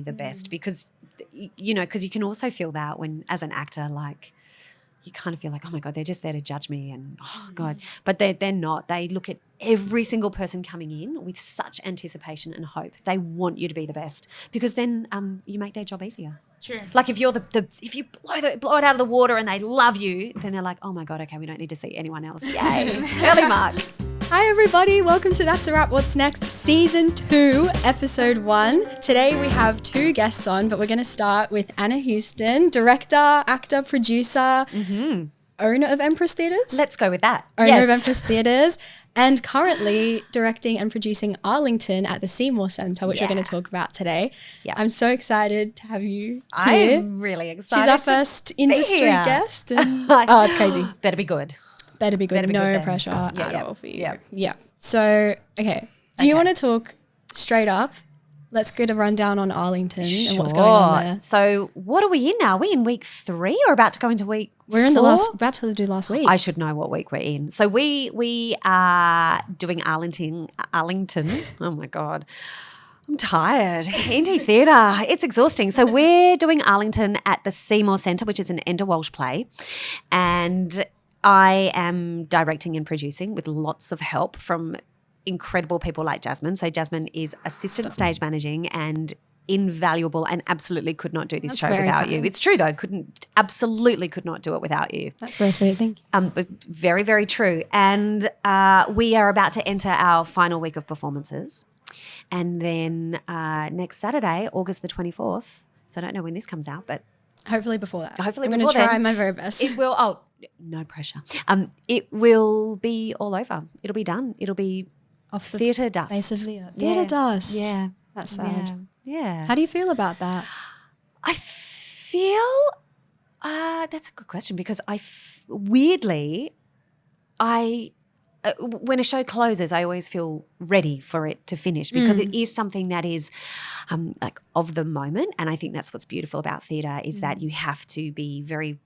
the best because, because you can also feel that when as an actor, like you kind of feel like, oh my God, they're just there to judge me and oh God. But they're not. They look at every single person coming in with such anticipation and hope. They want you to be the best because then you make their job easier. Sure. Like if you're if you blow it out of the water and they love you, then they're like, oh my God, okay, we don't need to see anyone else. Yay. Early mark. Hi everybody, welcome to That's a Wrap What's Next Season 2, Episode 1. Today we have 2 guests on, but we're going to start with Anna Houston, director, actor, producer, owner of Empress Theatres. Let's go with that. Owner of Empress Theatres, and currently directing and producing Arlington at the Seymour Centre, which we're going to talk about today. Yeah. I'm so excited to have you here. I'm really excited. She's our first industry guest. And, oh, it's crazy. Better be good. Better be good. Better be no good pressure at all for you. Yeah. So, okay. Do you want to talk straight up? Let's get a rundown on Arlington and what's going on there. So, what are we in now? Are we in week 3 or about to go into week 4? We're in about to do last week. I should know what week we're in. So we are doing Arlington. Oh my God. I'm tired. Indie theatre. It's exhausting. So we're doing Arlington at the Seymour Centre, which is an Enda Walsh play. And I am directing and producing with lots of help from incredible people like Jasmine. So Jasmine is assistant stage managing and invaluable and absolutely could not do this show without you. It's true though, absolutely could not do it without you. That's very sweet, thank you. But very, very true. And we are about to enter our final week of performances. And then next Saturday, August the 24th, so I don't know when this comes out, but hopefully before that. Hopefully I'm before going to try my very best. It will, no pressure. It will be all over. It'll be done. It'll be off the theatre dust. Face of the earth. Theatre dust. Yeah. That's sad. Yeah. How do you feel about that? I feel, that's a good question because weirdly, when a show closes, I always feel ready for it to finish because it is something that is like of the moment. And I think that's what's beautiful about theatre is that you have to be very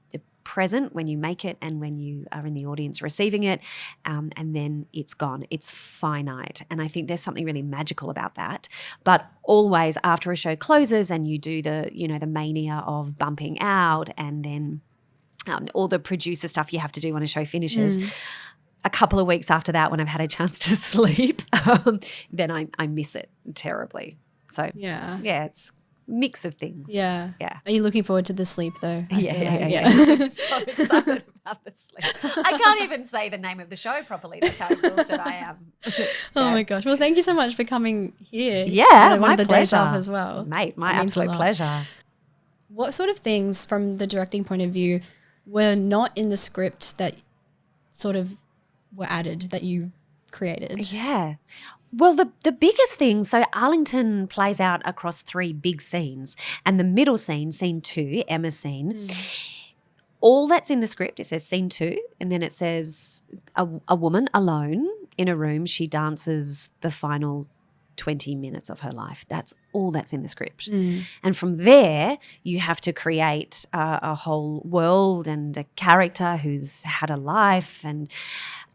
present when you make it and when you are in the audience receiving it, and then it's gone. It's finite. And I think there's something really magical about that. But always after a show closes and you do the mania of bumping out and then all the producer stuff you have to do when a show finishes, a couple of weeks after that when I've had a chance to sleep, then I miss it terribly. So yeah, it's mix of things. Yeah. Are you looking forward to the sleep though? Yeah. I'm so excited about the sleep. I can't even say the name of the show properly. That's how exhausted I am. Oh my gosh. Well, thank you so much for coming here. Yeah, one my of the pleasure. days off as well. Mate, my absolute pleasure. What sort of things from the directing point of view were not in the script that sort of were added that you created? Yeah. Well, the biggest thing, so Arlington plays out across 3 big scenes, and the middle scene, scene 2, Emma's scene, all that's in the script, it says scene 2, and then it says a woman alone in a room, she dances the final 20 minutes of her life. That's all that's in the script. And from there, you have to create a whole world and a character who's had a life. And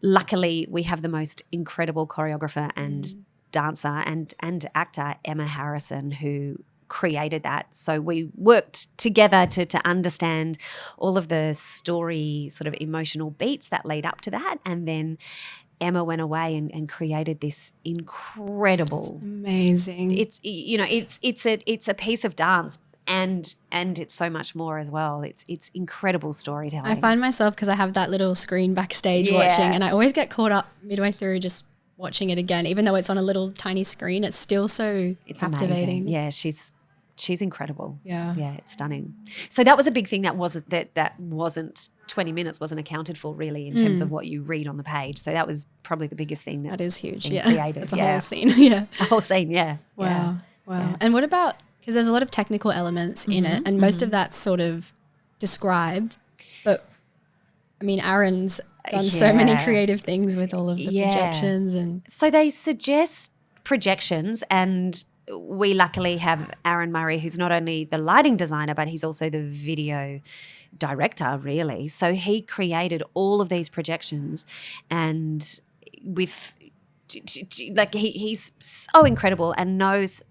luckily, we have the most incredible choreographer and dancer and actor, Emma Harrison, who created that. So we worked together to understand all of the story sort of emotional beats that lead up to that. And then Emma went away and created this incredible. It's amazing. It's a piece of dance and it's so much more as well. It's incredible storytelling. I find myself, because I have that little screen backstage watching, and I always get caught up midway through just watching it again, even though it's on a little tiny screen. It's still so captivating. Amazing. Yeah, she's incredible. Yeah, it's stunning. So that was a big thing that wasn't 20 minutes wasn't accounted for really in terms of what you read on the page. So that was probably the biggest thing that is huge. Created. It's a whole scene. Yeah, a whole scene. Yeah. Wow. Yeah. And what about, because there's a lot of technical elements in it, and most of that's sort of described, but I mean, Aaron's done so many creative things with all of the projections, and so they suggest projections, and we luckily have Aaron Murray, who's not only the lighting designer, but he's also the video director, really. So he created all of these projections, and with like he's so incredible and knows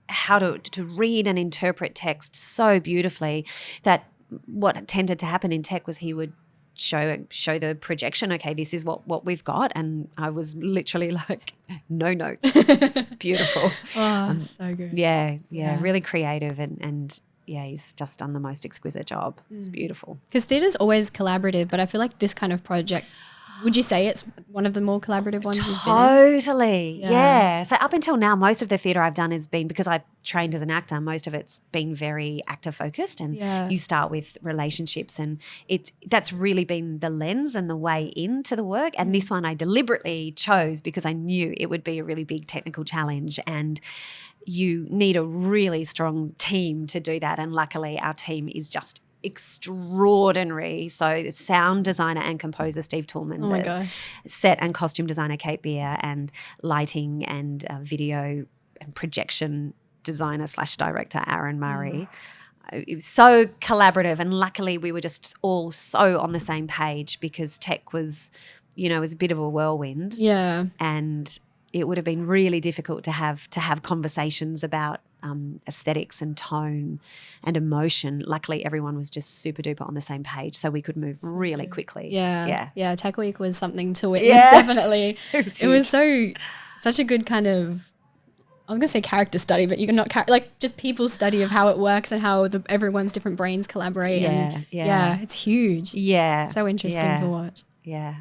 how to read and interpret text so beautifully that what tended to happen in tech was he would show the projection, okay, this is what we've got, and I was literally like, no notes. Beautiful. Oh, so good. Yeah, really creative and yeah, he's just done the most exquisite job. It's beautiful. Because theatre's always collaborative, but I feel like this kind of project, would you say it's one of the more collaborative ones you've been in? Totally, yeah. So up until now, most of the theatre I've done has been, because I trained as an actor, most of it's been very actor focused, and you start with relationships, and that's really been the lens and the way into the work. And this one I deliberately chose because I knew it would be a really big technical challenge, and you need a really strong team to do that. And luckily our team is just extraordinary. So the sound designer and composer Steve Toolman, oh my gosh, set and costume designer Kate Beer, and lighting and video and projection designer / director Aaron Murray. It was so collaborative, and luckily we were just all so on the same page, because tech was, was a bit of a whirlwind. Yeah. And it would have been really difficult to have conversations about aesthetics and tone and emotion. Luckily, everyone was just super duper on the same page, so we could move really quickly. Yeah. Tech Week was something to witness. Definitely. It was such a good kind of, I was gonna say character study, but you can not just people study of how it works and how everyone's different brains collaborate. Yeah, it's huge. Yeah, so interesting to watch. Yeah,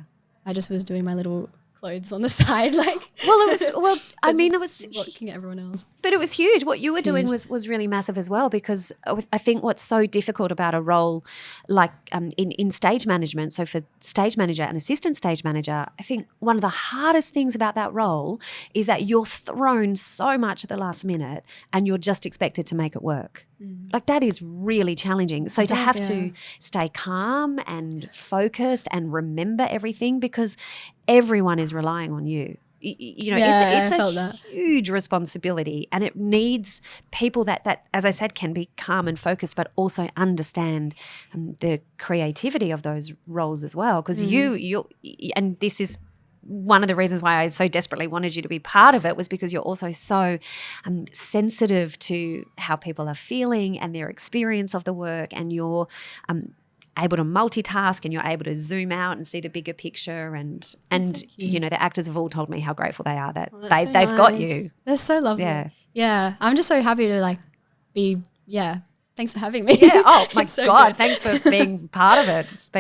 I just was doing my little clothes on the side, it was looking at everyone else. But it was huge. What you were doing was really massive as well, because I think what's so difficult about a role like in stage management, so for stage manager and assistant stage manager, I think one of the hardest things about that role is that you're thrown so much at the last minute and you're just expected to make it work. Like, that is really challenging. So to have to stay calm and focused and remember everything, because everyone is relying on you. It's a huge responsibility, and it needs people that, as I said, can be calm and focused, but also understand the creativity of those roles as well. Because and this is one of the reasons why I so desperately wanted you to be part of it, was because you're also so sensitive to how people are feeling and their experience of the work, and you're able to multitask, and you're able to zoom out and see the bigger picture, and the actors have all told me how grateful they are that they've got you. They're so lovely. Yeah. I'm just so happy to thanks for having me. Yeah. Oh my God. Thanks for being part of it. It's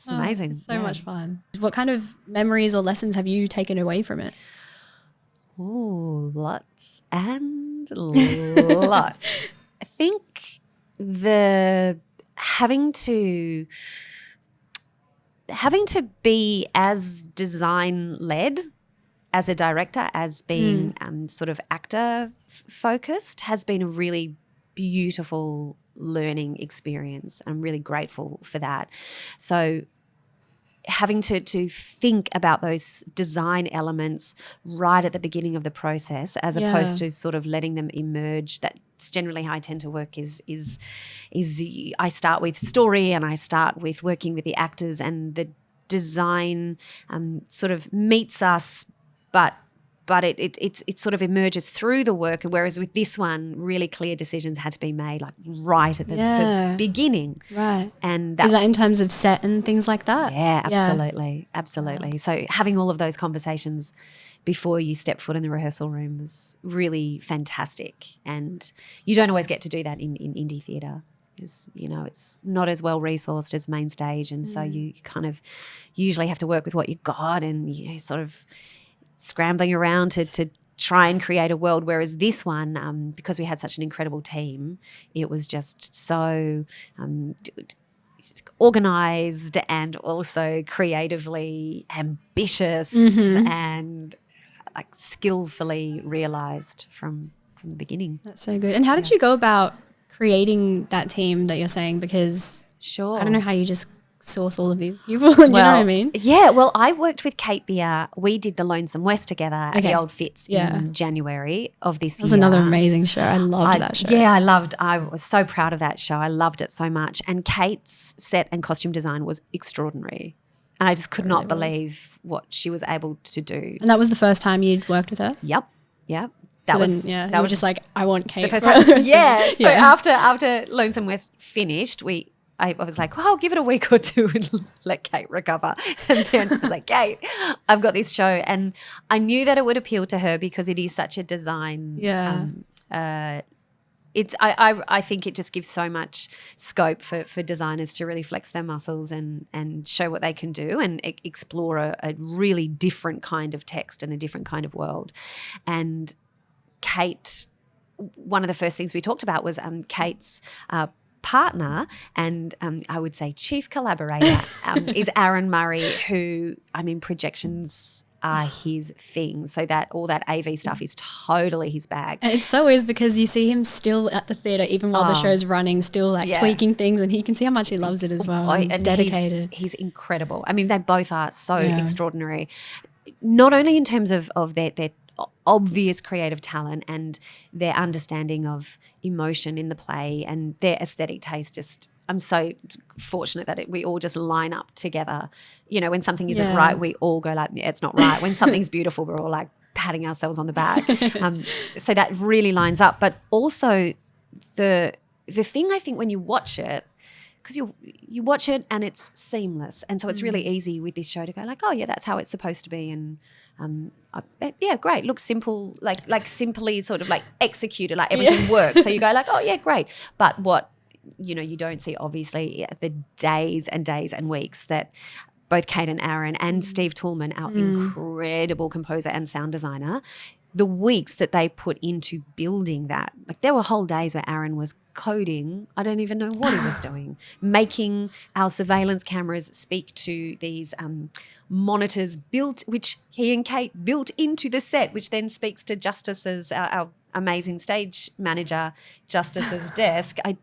amazing. It's so much fun. What kind of memories or lessons have you taken away from it? Oh, lots and lots. I think having to be as design led as a director, as being sort of actor focused, has been a really beautiful learning experience. I'm really grateful for that. So having to think about those design elements right at the beginning of the process, as opposed to sort of letting them emerge. That's generally how I tend to work. Is I start with story, and I start with working with the actors, and the design sort of meets us, but it sort of emerges through the work. Whereas with this one, really clear decisions had to be made like right at the beginning. Right. And is that in terms of set and things like that? Yeah, absolutely. Absolutely. So having all of those conversations before you step foot in the rehearsal room was really fantastic. And you don't always get to do that in indie theatre. It's not as well resourced as main stage, and so you kind of usually have to work with what you got, and sort of scrambling around to try and create a world. Whereas this one, because we had such an incredible team, it was just so organised and also creatively ambitious and like skillfully realised from the beginning. That's so good. And how did you go about creating that team that you're saying? Because I don't know how you just source all of these people. Do you know what I mean? Yeah. Well, I worked with Kate Beer. We did The Lonesome West together at the Old Fitz in January of this year. It was another amazing show. I loved that show. Yeah, I was so proud of that show. I loved it so much. And Kate's set and costume design was extraordinary. And I just could not believe what she was able to do. And that was the first time you'd worked with her? Yep. that was that was just like, I want Kate. the first time. Yeah. So after Lonesome West finished, I was like, well, I'll give it a week or two and let Kate recover. And then I was like, Kate, I've got this show. And I knew that it would appeal to her because it is such a design. Yeah. I think it just gives so much scope for designers to really flex their muscles and show what they can do and explore a really different kind of text and a different kind of world. And Kate, one of the first things we talked about was Kate's partner and I would say chief collaborator is Aaron Murray, who, I mean, projections are his thing. So that all that AV stuff is totally his bag. And it so is because you see him still at the theatre even while the show's running, still tweaking things, and he can see how much he loves it as well. And dedicated. He's incredible. I mean, they both are so extraordinary, not only in terms of their obvious creative talent and their understanding of emotion in the play and their aesthetic taste. Just, I'm so fortunate that we all just line up together. You know, when something isn't right, we all go like, it's not right. When something's beautiful, we're all like patting ourselves on the back. So that really lines up. But also the thing I think when you watch it, because you watch it and it's seamless. And so it's really easy with this show to go like, oh, yeah, that's how it's supposed to be. And yeah, great. Looks simple, like simply sort of like executed, like everything works. So you go like, oh, yeah, great. But what, you know, you don't see obviously the days and days and weeks that both Kate and Aaron and Steve Toolman, our incredible composer and sound designer, the weeks that they put into building that. Like there were whole days where Aaron was coding, I don't even know what he was doing, making our surveillance cameras speak to these monitors which he and Kate built into the set, which then speaks to Justice's, our amazing stage manager, Justice's desk. I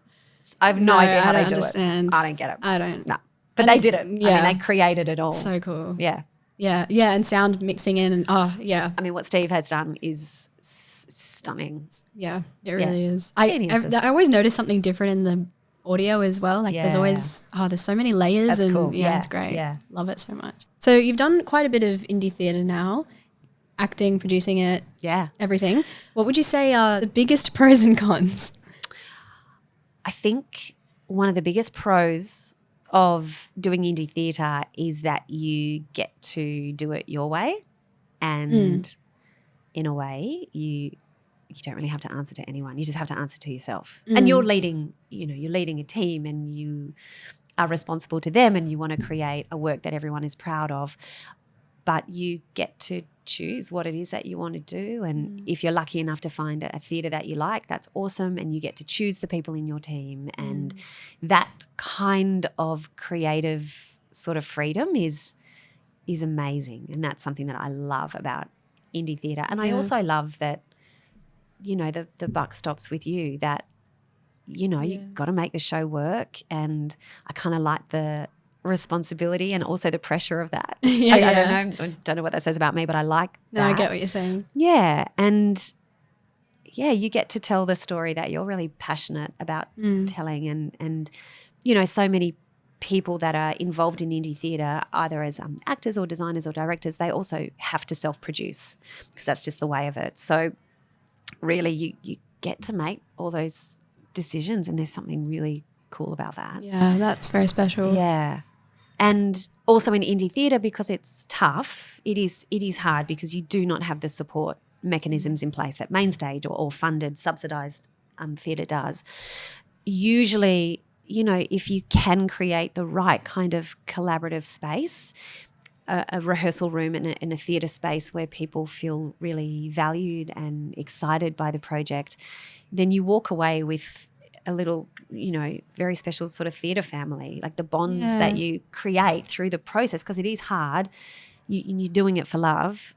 have no idea how they do it. I don't get it. I don't. No. But they did it. Yeah. I mean, they created it all. So cool. Yeah. Yeah, yeah, and sound mixing in, and I mean, what Steve has done is stunning. Yeah, it really is. I always notice something different in the audio as well. Like there's always, there's so many layers. That's and cool. It's great. Yeah. Love it so much. So you've done quite a bit of indie theatre now, acting, producing it, everything. What would you say are the biggest pros and cons? I think one of the biggest pros of doing indie theatre is that you get to do it your way, and in a way you don't really have to answer to anyone. You just have to answer to yourself. And you're leading a team and you are responsible to them and you want to create a work that everyone is proud of, but you get to choose what it is that you want to do. And if you're lucky enough to find a theatre that you like, that's awesome, and you get to choose the people in your team. And that kind of creative sort of freedom is amazing, and that's something that I love about indie theatre. And I also love that, you know, the buck stops with you, that, you know, you've got to make the show work. And I kind of like the responsibility and also the pressure of that. I don't know what that says about me, but I like that. I get what you're saying. Yeah. And you get to tell the story that you're really passionate about telling. And you know, so many people that are involved in indie theatre, either as actors or designers or directors, they also have to self-produce because that's just the way of it. So really you get to make all those decisions, and there's something really cool about that. Yeah, that's very special. Yeah. And also in indie theatre, because it's tough, it is hard because you do not have the support mechanisms in place that Mainstage or funded, subsidised theatre does. Usually, you know, if you can create the right kind of collaborative space, a rehearsal room in a theatre space where people feel really valued and excited by the project, then you walk away with a little, you know, very special sort of theatre family, like the bonds that you create through the process, because it is hard. You're doing it for love.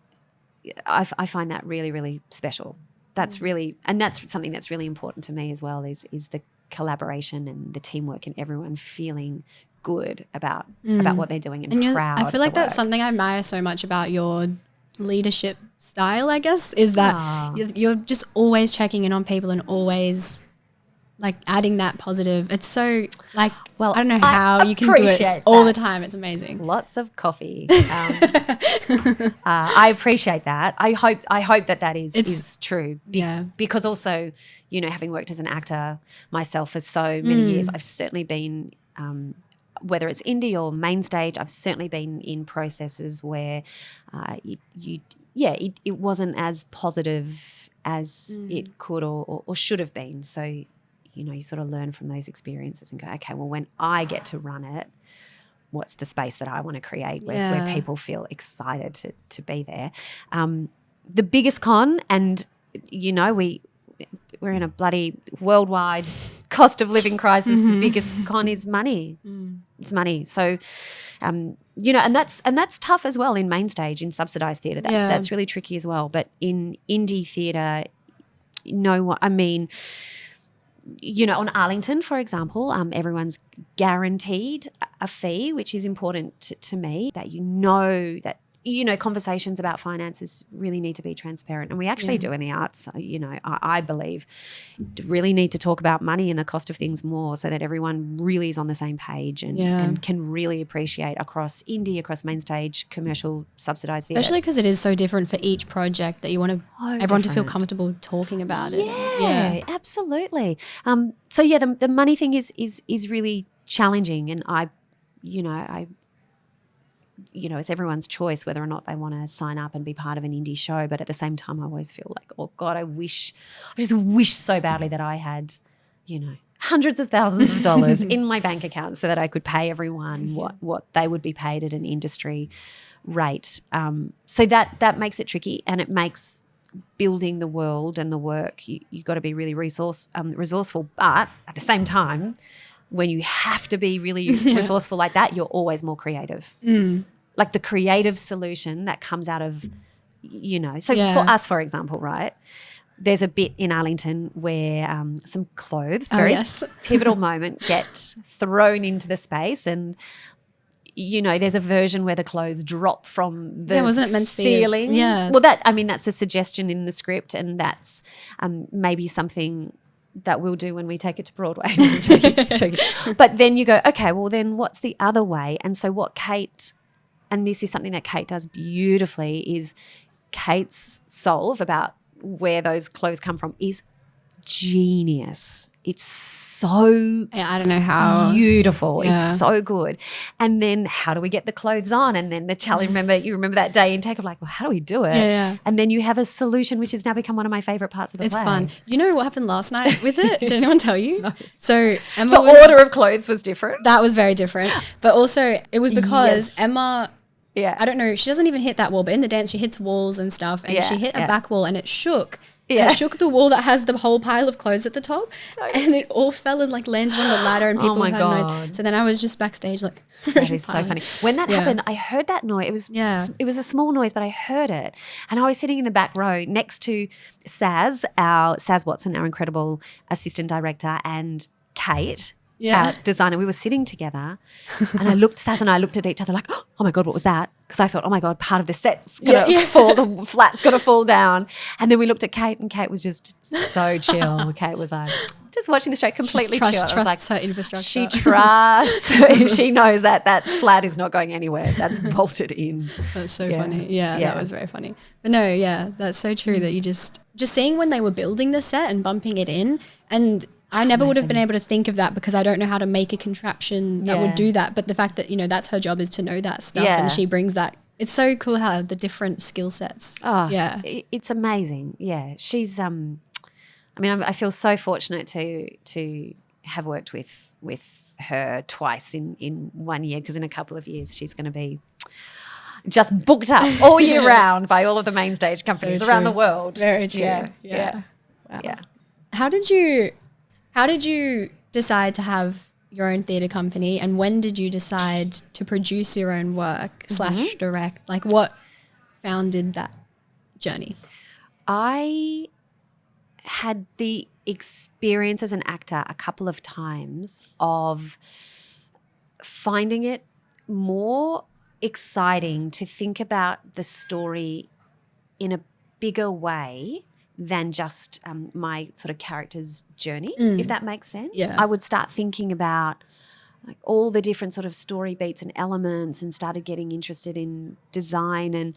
I find that really, really special. That's really, and that's something that's really important to me as well, is the collaboration and the teamwork and everyone feeling good about what they're doing and proud. I feel like that's something I admire so much about your leadership style, I guess, is that you're just always checking in on people and always like adding that positive. It's so like, Well, I don't know how you can do it appreciate all the that. time. It's amazing. Lots of coffee. I appreciate that. I hope that is true. Because also, you know, having worked as an actor myself for so many years, I've certainly been, whether it's indie or main stage, I've certainly been in processes where it wasn't as positive as it could or should have been. So, you know, you sort of learn from those experiences and go, okay, well, when I get to run it, what's the space that I want to create where people feel excited to be there? The biggest con, and, you know, we're in a bloody worldwide cost of living crisis. The biggest con is money. It's money. So, you know, and that's tough as well in main stage, in subsidised theatre. That's really tricky as well. But in indie theatre, I mean, you know, on Arlington, for example, everyone's guaranteed a fee, which is important to me, that you know, conversations about finances really need to be transparent. And we actually do in the arts, you know, I believe, really need to talk about money and the cost of things more so that everyone really is on the same page and can really appreciate across indie, across main stage, commercial, subsidised theatre. Especially because it is so different for each project that you want everyone to feel comfortable talking about it. Yeah, absolutely. So, yeah, the money thing is really challenging, and it's everyone's choice whether or not they want to sign up and be part of an indie show. But at the same time, I always feel like, oh God, I just wish so badly that I had, you know, hundreds of thousands of dollars in my bank account so that I could pay everyone what they would be paid at an industry rate. So that makes it tricky, and it makes building the world and the work, you got to be really resourceful. But at the same time, when you have to be really resourceful like that, you're always more creative. Like the creative solution that comes out of, you know. So for us, for example, right, there's a bit in Arlington where some clothes, very pivotal moment, get thrown into the space, and, you know, there's a version where the clothes drop from the wasn't it meant to be ceiling? Yeah. Well, that's a suggestion in the script, and that's maybe something that we'll do when we take it to Broadway. Joking. But then you go, okay, well then what's the other way? And so what Kate, and this is something that Kate does beautifully, is Kate's solve about where those clothes come from is genius. It's so I don't know how beautiful. It's so good. And then how do we get the clothes on? And then the challenge, you remember that day in take of like, well, how do we do it? Yeah. And then you have a solution, which has now become one of my favourite parts of the play. It's fun. You know what happened last night with it? Did anyone tell you? No. So Emma, the order of clothes was different. That was very different. But also it was because Emma, I don't know, she doesn't even hit that wall, but in the dance she hits walls and stuff, and she hit a back wall and it shook. Yeah. And it shook the wall that has the whole pile of clothes at the top, and it all fell and like landed on the ladder, and people had noise. So then I was just backstage like, that is so funny. When that happened, I heard that noise. It was a small noise, but I heard it, and I was sitting in the back row next to Saz Watson, our incredible assistant director, and Kate, our designer. We were sitting together, and Saz and I looked at each other like, oh my God, what was that? Because I thought, oh my God, part of the set's going to fall, the flat's going to fall down. And then we looked at Kate, and Kate was just so chill. Kate was like, just watching the show, completely chill. Trusts like, her infrastructure. She trusts. She knows that flat is not going anywhere. That's bolted in. That's so funny. Yeah, that was very funny. But no, that's so true that you just seeing when they were building the set and bumping it in, and I never would have been able to think of that because I don't know how to make a contraption that would do that. But the fact that, you know, that's her job, is to know that stuff, and she brings that. It's so cool how the different skill sets. Oh, yeah. It's amazing. Yeah. She's, I feel so fortunate to have worked with her twice in 1 year, because in a couple of years she's going to be just booked up all year round by all of the main stage companies around the world. Very true. Yeah. Wow. Yeah. How did you decide to have your own theatre company, and when did you decide to produce your own work / direct? Like, what founded that journey? I had the experience as an actor a couple of times of finding it more exciting to think about the story in a bigger way than just my sort of character's journey, if that makes sense. Yeah. I would start thinking about like all the different sort of story beats and elements, and started getting interested in design, and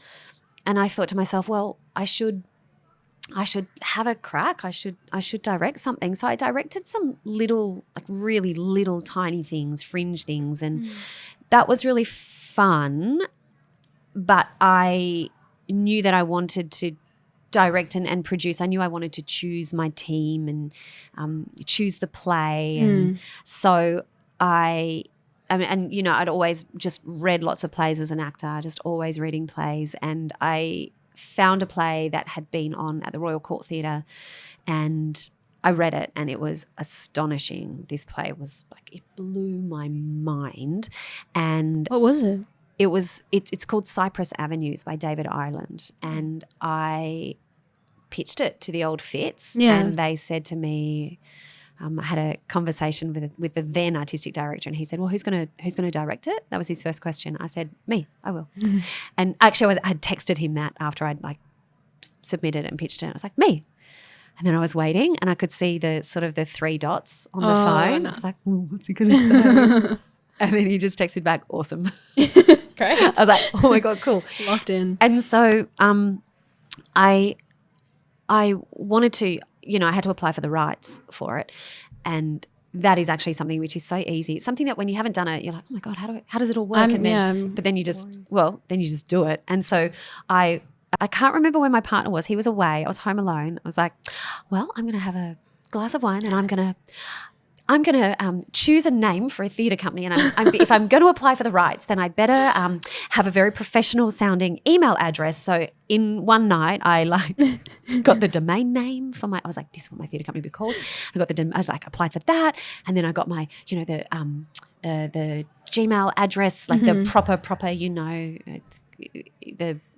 I thought to myself, well, I should have a crack. I should direct something. So I directed some little, like really little tiny things, fringe things, and that was really fun. But I knew that I wanted to direct and produce. I knew I wanted to choose my team and choose the play. And so I'd always just read lots of plays as an actor, just always reading plays. And I found a play that had been on at the Royal Court Theatre, and I read it, and it was astonishing. This play was like, it blew my mind. And What was it? It's called Cypress Avenues by David Ireland, and I pitched it to the old Fitz, and they said to me, I had a conversation with the then artistic director, and he said, well, who's going to direct it? That was his first question. I said, me, I will. And actually I had texted him that after I'd like submitted and pitched it. I was like, me. And then I was waiting, and I could see the sort of the 3 dots on the phone. No. I was like, what's he going to say? And then he just texted back, awesome. Great. I was like, oh my God, cool. Locked in. And so I wanted to, I had to apply for the rights for it. And that is actually something which is so easy. It's something that when you haven't done it, you're like, oh my God, how does it all work? But then you just do it. And so I can't remember where my partner was. He was away. I was home alone. I was like, well, I'm going to have a glass of wine, and I'm going to choose a name for a theatre company, and if I'm going to apply for the rights, then I better have a very professional sounding email address. So in one night, I got the domain name for I was like, this is what my theatre company would be called. I applied for that, and then I got my the Gmail address, like the proper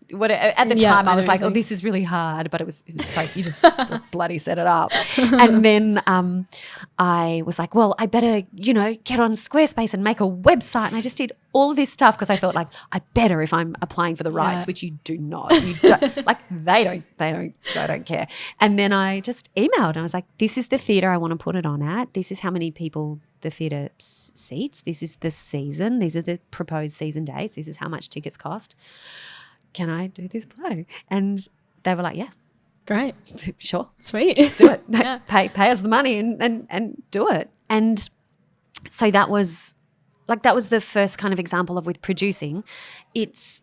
at the time I was like, oh, this is really hard, but it was like, you just bloody set it up. And then I was like, well, I better, get on Squarespace and make a website. And I just did all of this stuff because I thought like, I better if I'm applying for the rights, which you do not. You don't, like they don't care. And then I just emailed, and I was like, this is the theatre I want to put it on at. This is how many people the theatre seats. This is the season. These are the proposed season dates. This is how much tickets cost. Can I do this play? And they were like, yeah. Great. Sure. Sweet. Do it. Pay us the money and do it. And so that was the first kind of example of with producing. It's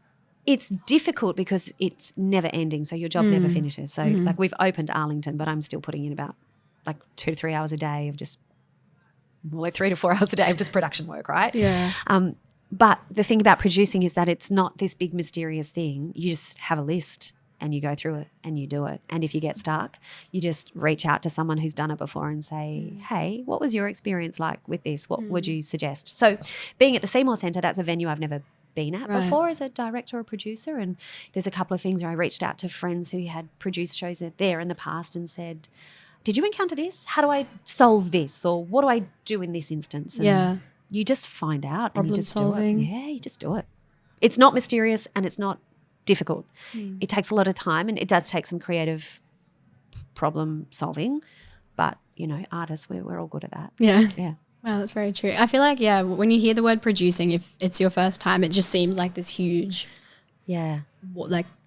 difficult because it's never ending. So your job never finishes. So like we've opened Arlington, but I'm still putting in about like 2 to 3 hours a day of just more like 3 to 4 hours a day of just production work, right? Yeah. But the thing about producing is that it's not this big mysterious thing. You just have a list and you go through it and you do it. And if you get stuck, you just reach out to someone who's done it before and say, hey, what was your experience like with this? What would you suggest? So being at the Seymour Centre, that's a venue I've never been at before as a director or producer. And there's a couple of things where I reached out to friends who had produced shows there in the past and said, did you encounter this? How do I solve this? Or what do I do in this instance? And you just find out and you just solving. do it. Yeah, you just do it. It's not mysterious and it's not difficult. It takes a lot of time, and it does take some creative problem solving. But, artists, we're all good at that. Yeah. Yeah. Wow, that's very true. I feel like, when you hear the word producing, if it's your first time, it just seems like this huge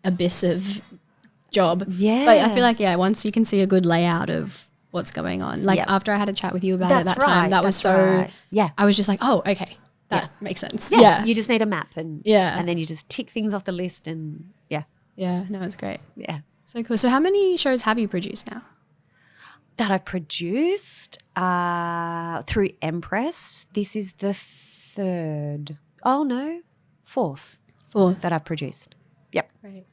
abyss of job. Yeah. But I feel like, once you can see a good layout of what's going on. Like after I had a chat with you about it that time, that was so, I was just like, oh, okay, that makes sense. Yeah. You just need a map and then you just tick things off the list and Yeah, no, it's great. Yeah. So cool. So how many shows have you produced now? That I've produced through Empress. This is the fourth that I've produced. Yep. Right.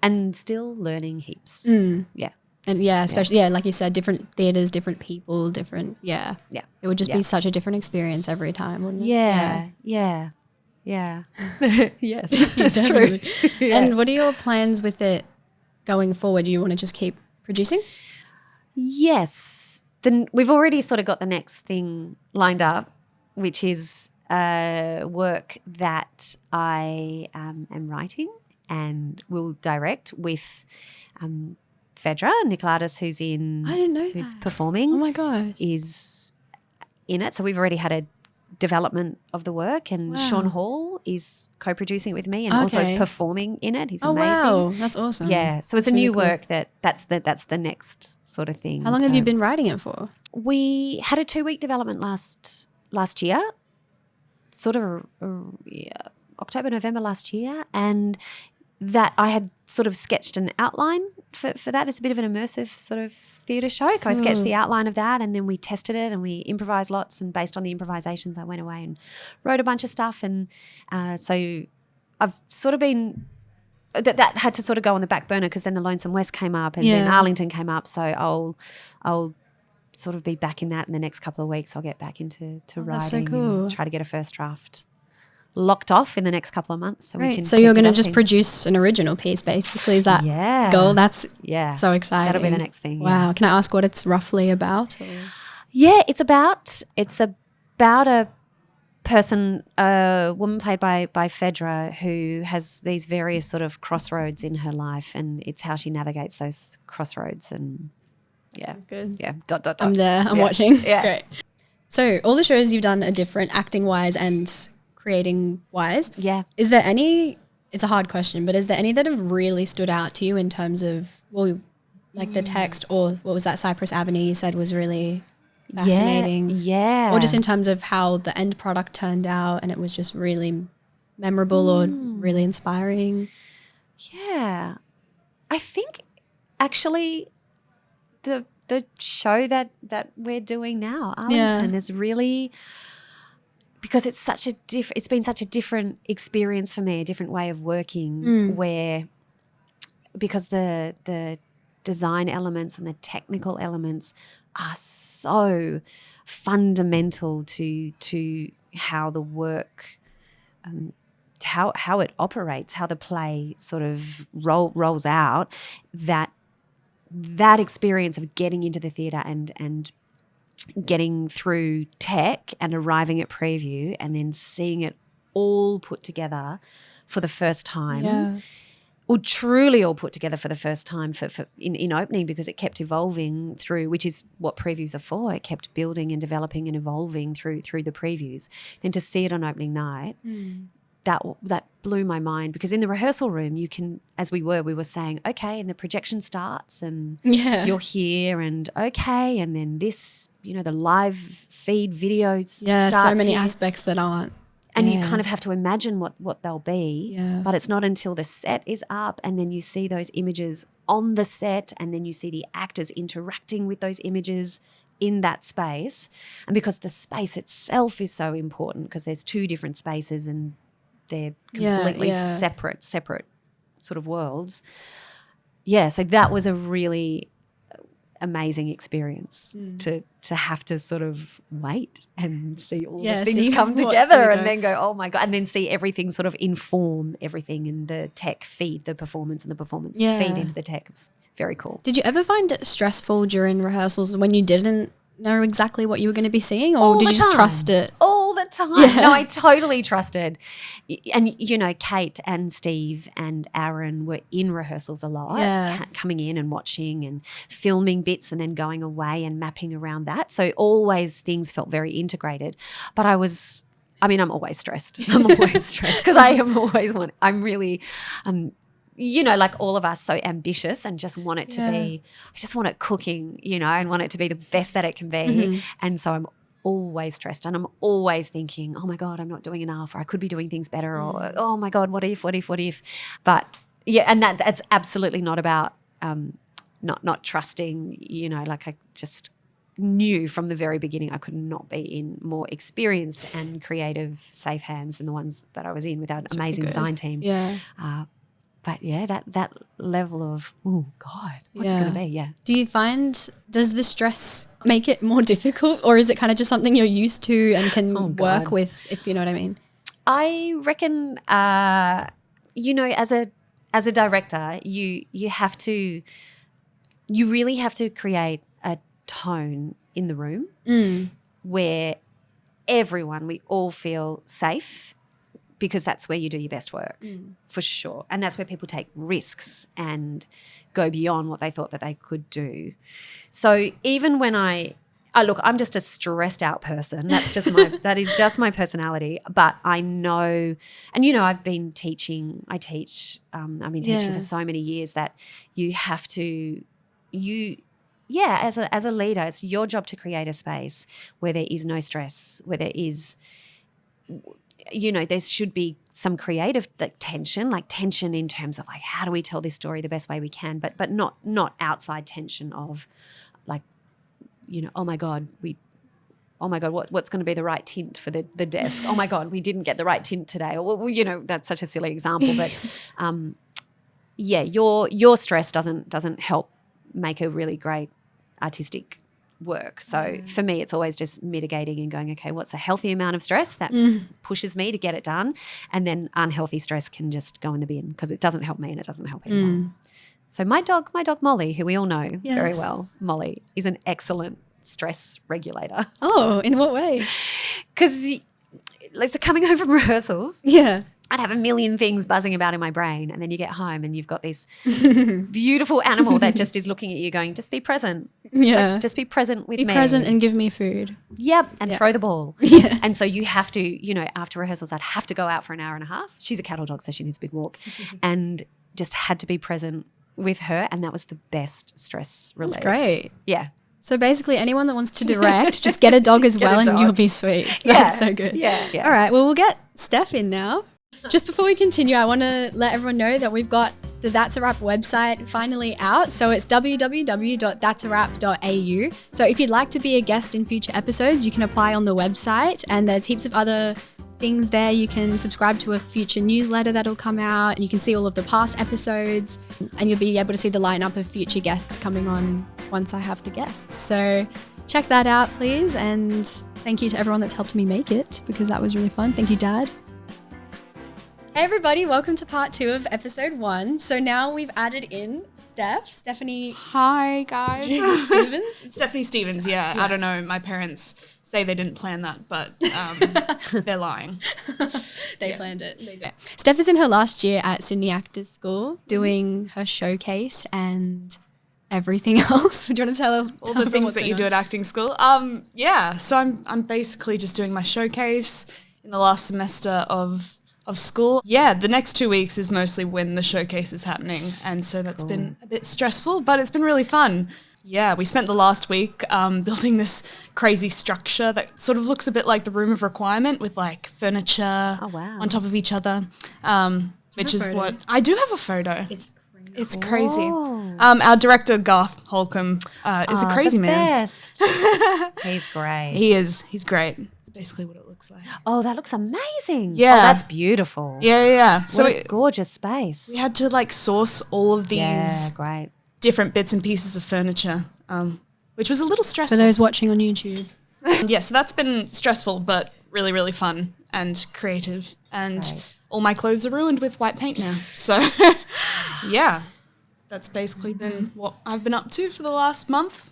And still learning heaps. Yeah. And especially, like you said, different theatres, different people, different, It would just be such a different experience every time, wouldn't it? Yeah. Yes, that's true. And what are your plans with it going forward? Do you want to just keep producing? Yes. We've already sort of got the next thing lined up, which is work that I am writing and will direct with Phaedra Nicolatis, who's I didn't know who's that. performing. Oh my god. Is in it. So we've already had a development of the work, and Wow. Sean Hall is co-producing it with me and Okay. also performing in it. He's Oh amazing. wow, that's awesome. Yeah, so it's That's a really new cool. work that's the next sort of thing. How long have So you been writing it for? We had a 2-week development last year, sort of October, November last year, and that I had sort of sketched an outline for that. It's a bit of an immersive sort of theatre show. So I sketched the outline of that, and then we tested it and we improvised lots, and based on the improvisations I went away and wrote a bunch of stuff. And so I've sort of been that had to sort of go on the back burner because then the Lonesome West came up and then Arlington came up. So I'll sort of be back in that in the next couple of weeks. I'll get back into writing. That's so cool. And try to get a first draft locked off in the next couple of months. So we can So keep you're going to just developing. produce an original piece basically. Is that goal? That's so exciting. That'll be the next thing. Wow. Yeah. Can I ask what it's roughly about? Yeah, it's about a person, a woman played by Phaedra, who has these various sort of crossroads in her life, and it's how she navigates those crossroads. And That's good. yeah, ... I'm there. I'm watching. Yeah. Great. So all the shows you've done are different, acting wise and creating wise. Yeah. Is there any? It's a hard question, but is there any that have really stood out to you in terms of like the text, or what was that Cypress Avenue you said was really fascinating? Yeah. Or just in terms of how the end product turned out and it was just really memorable or really inspiring? Yeah. I think actually the show that we're doing now, Arlington, is really, because it's such a it's been such a different experience for me, a different way of working, where because the design elements and the technical elements are so fundamental to how the work, how it operates, how the play sort of rolls out, that experience of getting into the theatre and getting through tech and arriving at preview and then seeing it all put together for the first time, or truly all put together for the first time in opening, because it kept evolving through, which is what previews are for. It kept building and developing and evolving through the previews. Then to see it on opening night, that blew my mind, because in the rehearsal room you can, as we were saying, okay, and the projection starts and you're here, and okay, and then this, the live feed video starts. So many here. aspects that aren't. And you kind of have to imagine what they'll be, but it's not until the set is up and then you see those images on the set and then you see the actors interacting with those images in that space. And because the space itself is so important, because there's 2 different spaces and they're completely separate sort of worlds. Yeah, so that was a really amazing experience to have to sort of wait and see all the things come together and then go, oh my God, and then see everything sort of inform everything, and the tech feed the performance and the performance feed into the tech. It was very cool. Did you ever find it stressful during rehearsals when you didn't know exactly what you were going to be seeing, or did you just trust it? All the time. Yeah. No, I totally trusted. And, Kate and Steve and Aaron were in rehearsals a lot, coming in and watching and filming bits and then going away and mapping around that. So always things felt very integrated. But I'm always stressed. I'm always stressed because I'm really like all of us, so ambitious and just want it to be, I just want it cooking, and want it to be the best that it can be. And so I'm always stressed and I'm always thinking, oh my God, I'm not doing enough, or I could be doing things better, or oh my God, what if? But and that's absolutely not about not trusting, like I just knew from the very beginning I could not be in more experienced and creative, safe hands than the ones that I was in with our amazing design team. But that level of, oh God, what's it going to be? Yeah. Do you find, does the stress make it more difficult, or is it kind of just something you're used to and can work with, if you know what I mean? I reckon, as a director, you really have to create a tone in the room where we all feel safe because that's where you do your best work, for sure. And that's where people take risks and go beyond what they thought that they could do. So even when look, I'm just a stressed out person. That is just my personality. But I know, and I've been teaching. I've been teaching for so many years that you have to, as a leader, it's your job to create a space where there is no stress, where there is, there should be some creative tension in terms of how do we tell this story the best way we can, but not outside tension of oh my God, what's going to be the right tint for the desk? Oh my God, we didn't get the right tint today. Or that's such a silly example, but your stress doesn't help make a really great artistic work. So for me, it's always just mitigating and going, okay, what's a healthy amount of stress that pushes me to get it done, and then unhealthy stress can just go in the bin because it doesn't help me and it doesn't help anyone. So my dog Molly, who we all know very well, Molly, is an excellent stress regulator. Oh, in what way? Because coming home from rehearsals, I'd have a million things buzzing about in my brain, and then you get home and you've got this beautiful animal that just is looking at you going, just be present. Yeah. Just be present with me. Be present and give me food. Yep, and throw the ball. Yeah. And so you have to, after rehearsals, I'd have to go out for an hour and a half. She's a cattle dog, so she needs a big walk. And just had to be present with her, and that was the best stress relief. That's great. Yeah. So basically anyone that wants to direct, just get a dog as well and you'll be sweet. That's so good. Yeah. All right, well, we'll get Steph in now. Just before we continue, I want to let everyone know that we've got the That's a Wrap website finally out. So it's www.that'sawrap.au. So if you'd like to be a guest in future episodes, you can apply on the website, and there's heaps of other things there. You can subscribe to a future newsletter that'll come out, and you can see all of the past episodes, and you'll be able to see the lineup of future guests coming on once I have the guests. So check that out, please. And thank you to everyone that's helped me make it, because that was really fun. Thank you, Dad. Hey everybody, welcome to part 2 of episode 1. So now we've added in Stephanie. Hi guys. Stevens. Stephanie Stevens, yeah. I don't know. My parents say they didn't plan that, but they're lying. They planned it. They did. Steph is in her last year at Sydney Actors School doing her showcase and everything else. Do you want to tell all the things that you do at acting school? So I'm basically just doing my showcase in the last semester of school. Yeah, the next 2 weeks is mostly when the showcase is happening, and so that's been a bit stressful, but it's been really fun. Yeah, we spent the last week building this crazy structure that sort of looks a bit like the Room of Requirement, with furniture on top of each other, which is what I do have a photo. It's crazy. Our director Garth Holcomb is a crazy man. Best. He's great. He's great. Basically what it looks like. Oh, that looks amazing. Yeah. Oh, that's beautiful. Yeah. So what a gorgeous space. We had to source all of these great different bits and pieces of furniture, which was a little stressful. For those watching on YouTube. So that's been stressful, but really, really fun and creative. And all my clothes are ruined with white paint now. So yeah, that's basically been what I've been up to for the last month.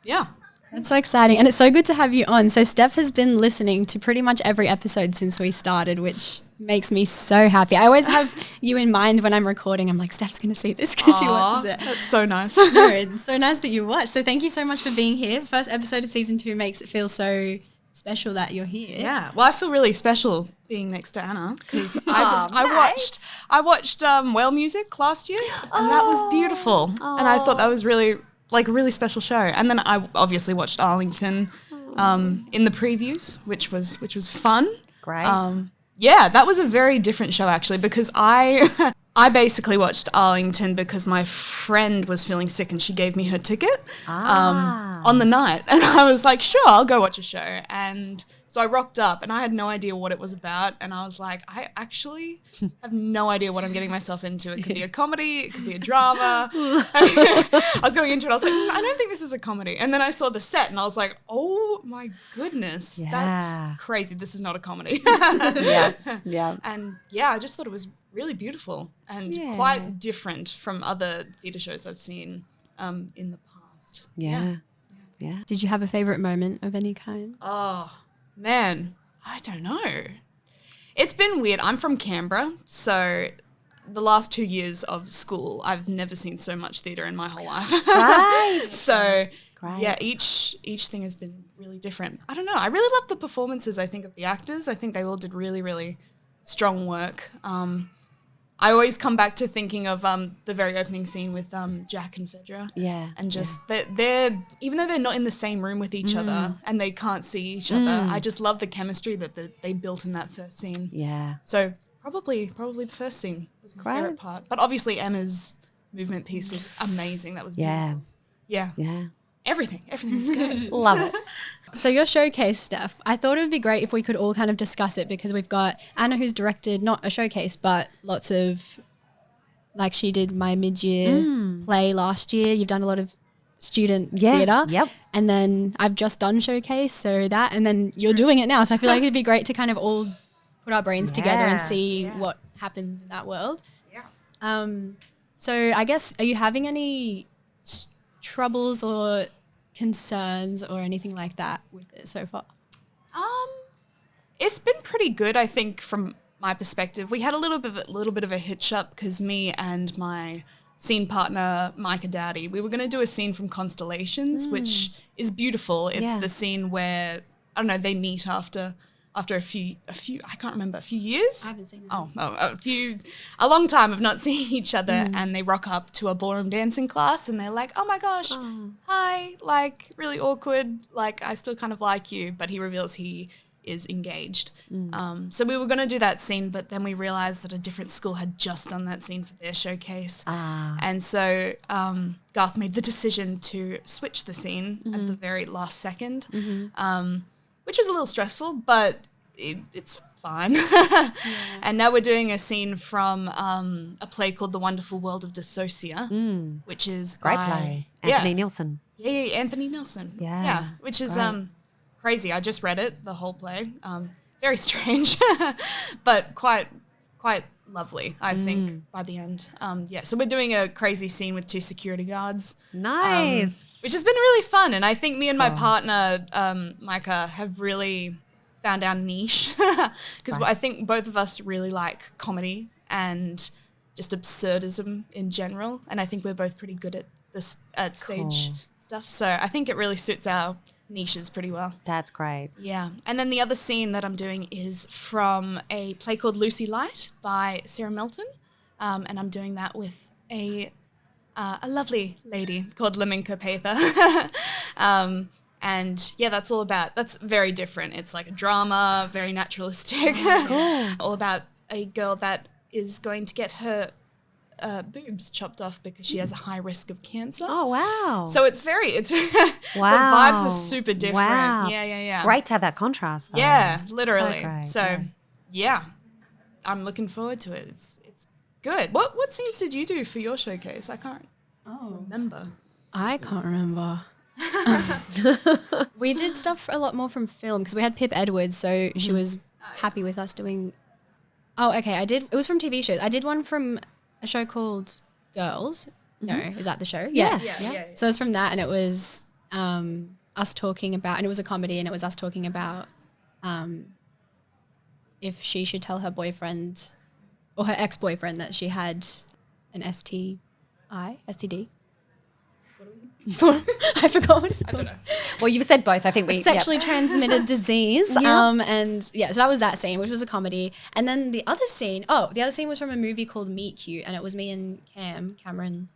Yeah. That's so exciting. And it's so good to have you on. So Steph has been listening to pretty much every episode since we started, which makes me so happy. I always have you in mind when I'm recording. I'm like, Steph's going to see this because she watches it. That's so nice. No, it's so nice that you watch. So thank you so much for being here. The first episode of season 2 makes it feel so special that you're here. Yeah. Well, I feel really special being next to Anna because I watched Whale Music last year, and that was beautiful. And I thought that was really a really special show. And then I obviously watched Arlington in the previews, which was fun. Great. That was a very different show actually, because I basically watched Arlington because my friend was feeling sick and she gave me her ticket on the night. And I was like, sure, I'll go watch a show. And so I rocked up and I had no idea what it was about. And I was like, I actually have no idea what I'm getting myself into. It could be a comedy, it could be a drama. I was going into it, I was like, I don't think this is a comedy. And then I saw the set and I was like, oh my goodness, that's crazy. This is not a comedy. Yeah. And I just thought it was really beautiful and quite different from other theatre shows I've seen in the past. Yeah. Did you have a favourite moment of any kind? Oh, man, I don't know. It's been weird. I'm from Canberra, so the last 2 years of school, I've never seen so much theatre in my whole life. Right. So, Great. yeah, each thing has been really different. I don't know. I really love the performances, I think, of the actors. I think they all did really, really strong work. I always come back to thinking of the very opening scene with Jack and Fedra. Yeah. And just they're even though they're not in the same room with each other and they can't see each other, I just love the chemistry that they built in that first scene. Yeah. So probably the first scene was my favorite part. But obviously Emma's movement piece was amazing. That was beautiful. Yeah. Yeah. Everything was good. Love it. So your showcase, Steph, I thought it would be great if we could all kind of discuss it because we've got Anna who's directed not a showcase but lots of, like she did my mid-year play last year. You've done a lot of student theatre. Yep. And then I've just done showcase, so that, and then you're doing it now. So I feel like it'd be great to kind of all put our brains together and see what happens in that world. Yeah. So I guess, are you having any troubles or concerns or anything like that with it so far? It's been pretty good, I think, from my perspective. We had a little bit of a hitch up because me and my scene partner Micah Dowdy, we were going to do a scene from Constellations, which is beautiful. It's the scene where they meet after a few I can't remember, a few years. I haven't seen it. A long time of not seeing each other, and they rock up to a ballroom dancing class, and they're like, "Oh my gosh, hi!" Like really awkward. Like I still kind of like you, but he reveals he is engaged. So we were going to do that scene, but then we realized that a different school had just done that scene for their showcase. And so Garth made the decision to switch the scene at the very last second, which was a little stressful, but it's fine. And now we're doing a scene from a play called The Wonderful World of Dissocia, which is Great by play. Anthony Nilsson. Yeah, Anthony Nilsson. Yeah, Which is crazy. I just read it, the whole play. Very strange, but quite lovely, I think, by the end. So we're doing a crazy scene with 2 security guards. Nice. Which has been really fun. And I think me and my partner, Micah, have really found our niche because I think both of us really like comedy and just absurdism in general. And I think we're both pretty good at this at stage stuff. So I think it really suits our niches pretty well. That's great. Yeah. And then the other scene that I'm doing is from a play called Lucy Light by Sarah Melton. And I'm doing that with a lovely lady called Laminka Pather. And yeah, that's very different. It's like a drama, very naturalistic, all about a girl that is going to get her boobs chopped off because she has a high risk of cancer. Oh, wow. So the vibes are super different. Wow. Yeah. Great to have that contrast, though. Yeah, literally. So great, So yeah, I'm looking forward to it. It's good. What scenes did you do for your showcase? I can't remember. I can't remember. We did stuff a lot more from film because we had Pip Edwards, so she was happy with us doing. Oh, okay. It was from TV shows. I did one from a show called Girls. No, is that the show? Yeah. So it was from that, and it was us talking about, and it was a comedy, and it was us talking about if she should tell her boyfriend or her ex-boyfriend that she had an STD. I forgot what it's called. I don't know. Well, you've said both. I think we Sexually transmitted disease. And yeah, so that was that scene, which was a comedy. And then the other scene was from a movie called Meet Cute, and it was me and Cameron,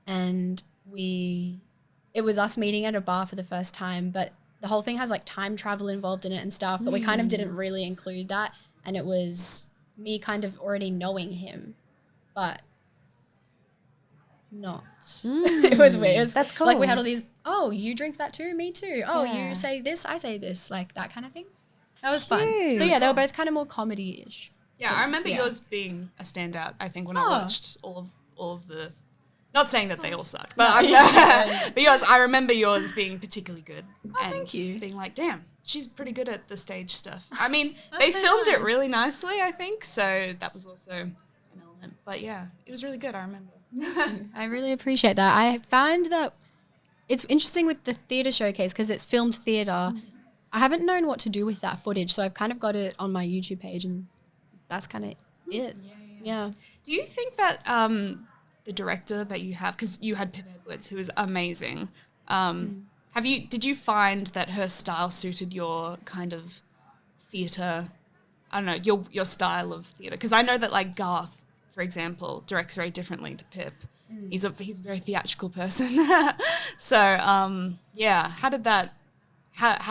and it was us meeting at a bar for the first time, but the whole thing has like time travel involved in it and stuff, but we kind of didn't really include that, and it was me kind of already knowing him, but not. It was weird. That's cool. Like we had all these, you drink that too, me too. You say this, I say this, like that kind of thing. That was fun. So yeah, they were both kind of more comedy-ish. Yeah, I remember yours being a standout, I think, when I watched all of the, not saying that they all sucked, but but yours, I remember yours being particularly good. And thank you. Being like, damn, she's pretty good at the stage stuff. I mean, they filmed it really nicely, I think, so that was also an element. But yeah, it was really good, I remember. I really appreciate that. I found that it's interesting with the theatre showcase because it's filmed theatre. I haven't known what to do with that footage, so I've kind of got it on my YouTube page and that's kind of it. Yeah. Do you think that the director that you have, because you had Pip Edwards, who is amazing, did you find that her style suited your kind of theatre, I don't know, your style of theatre? Because I know that like Garth, for example, directs very differently to Pip. He's a very theatrical person. So, how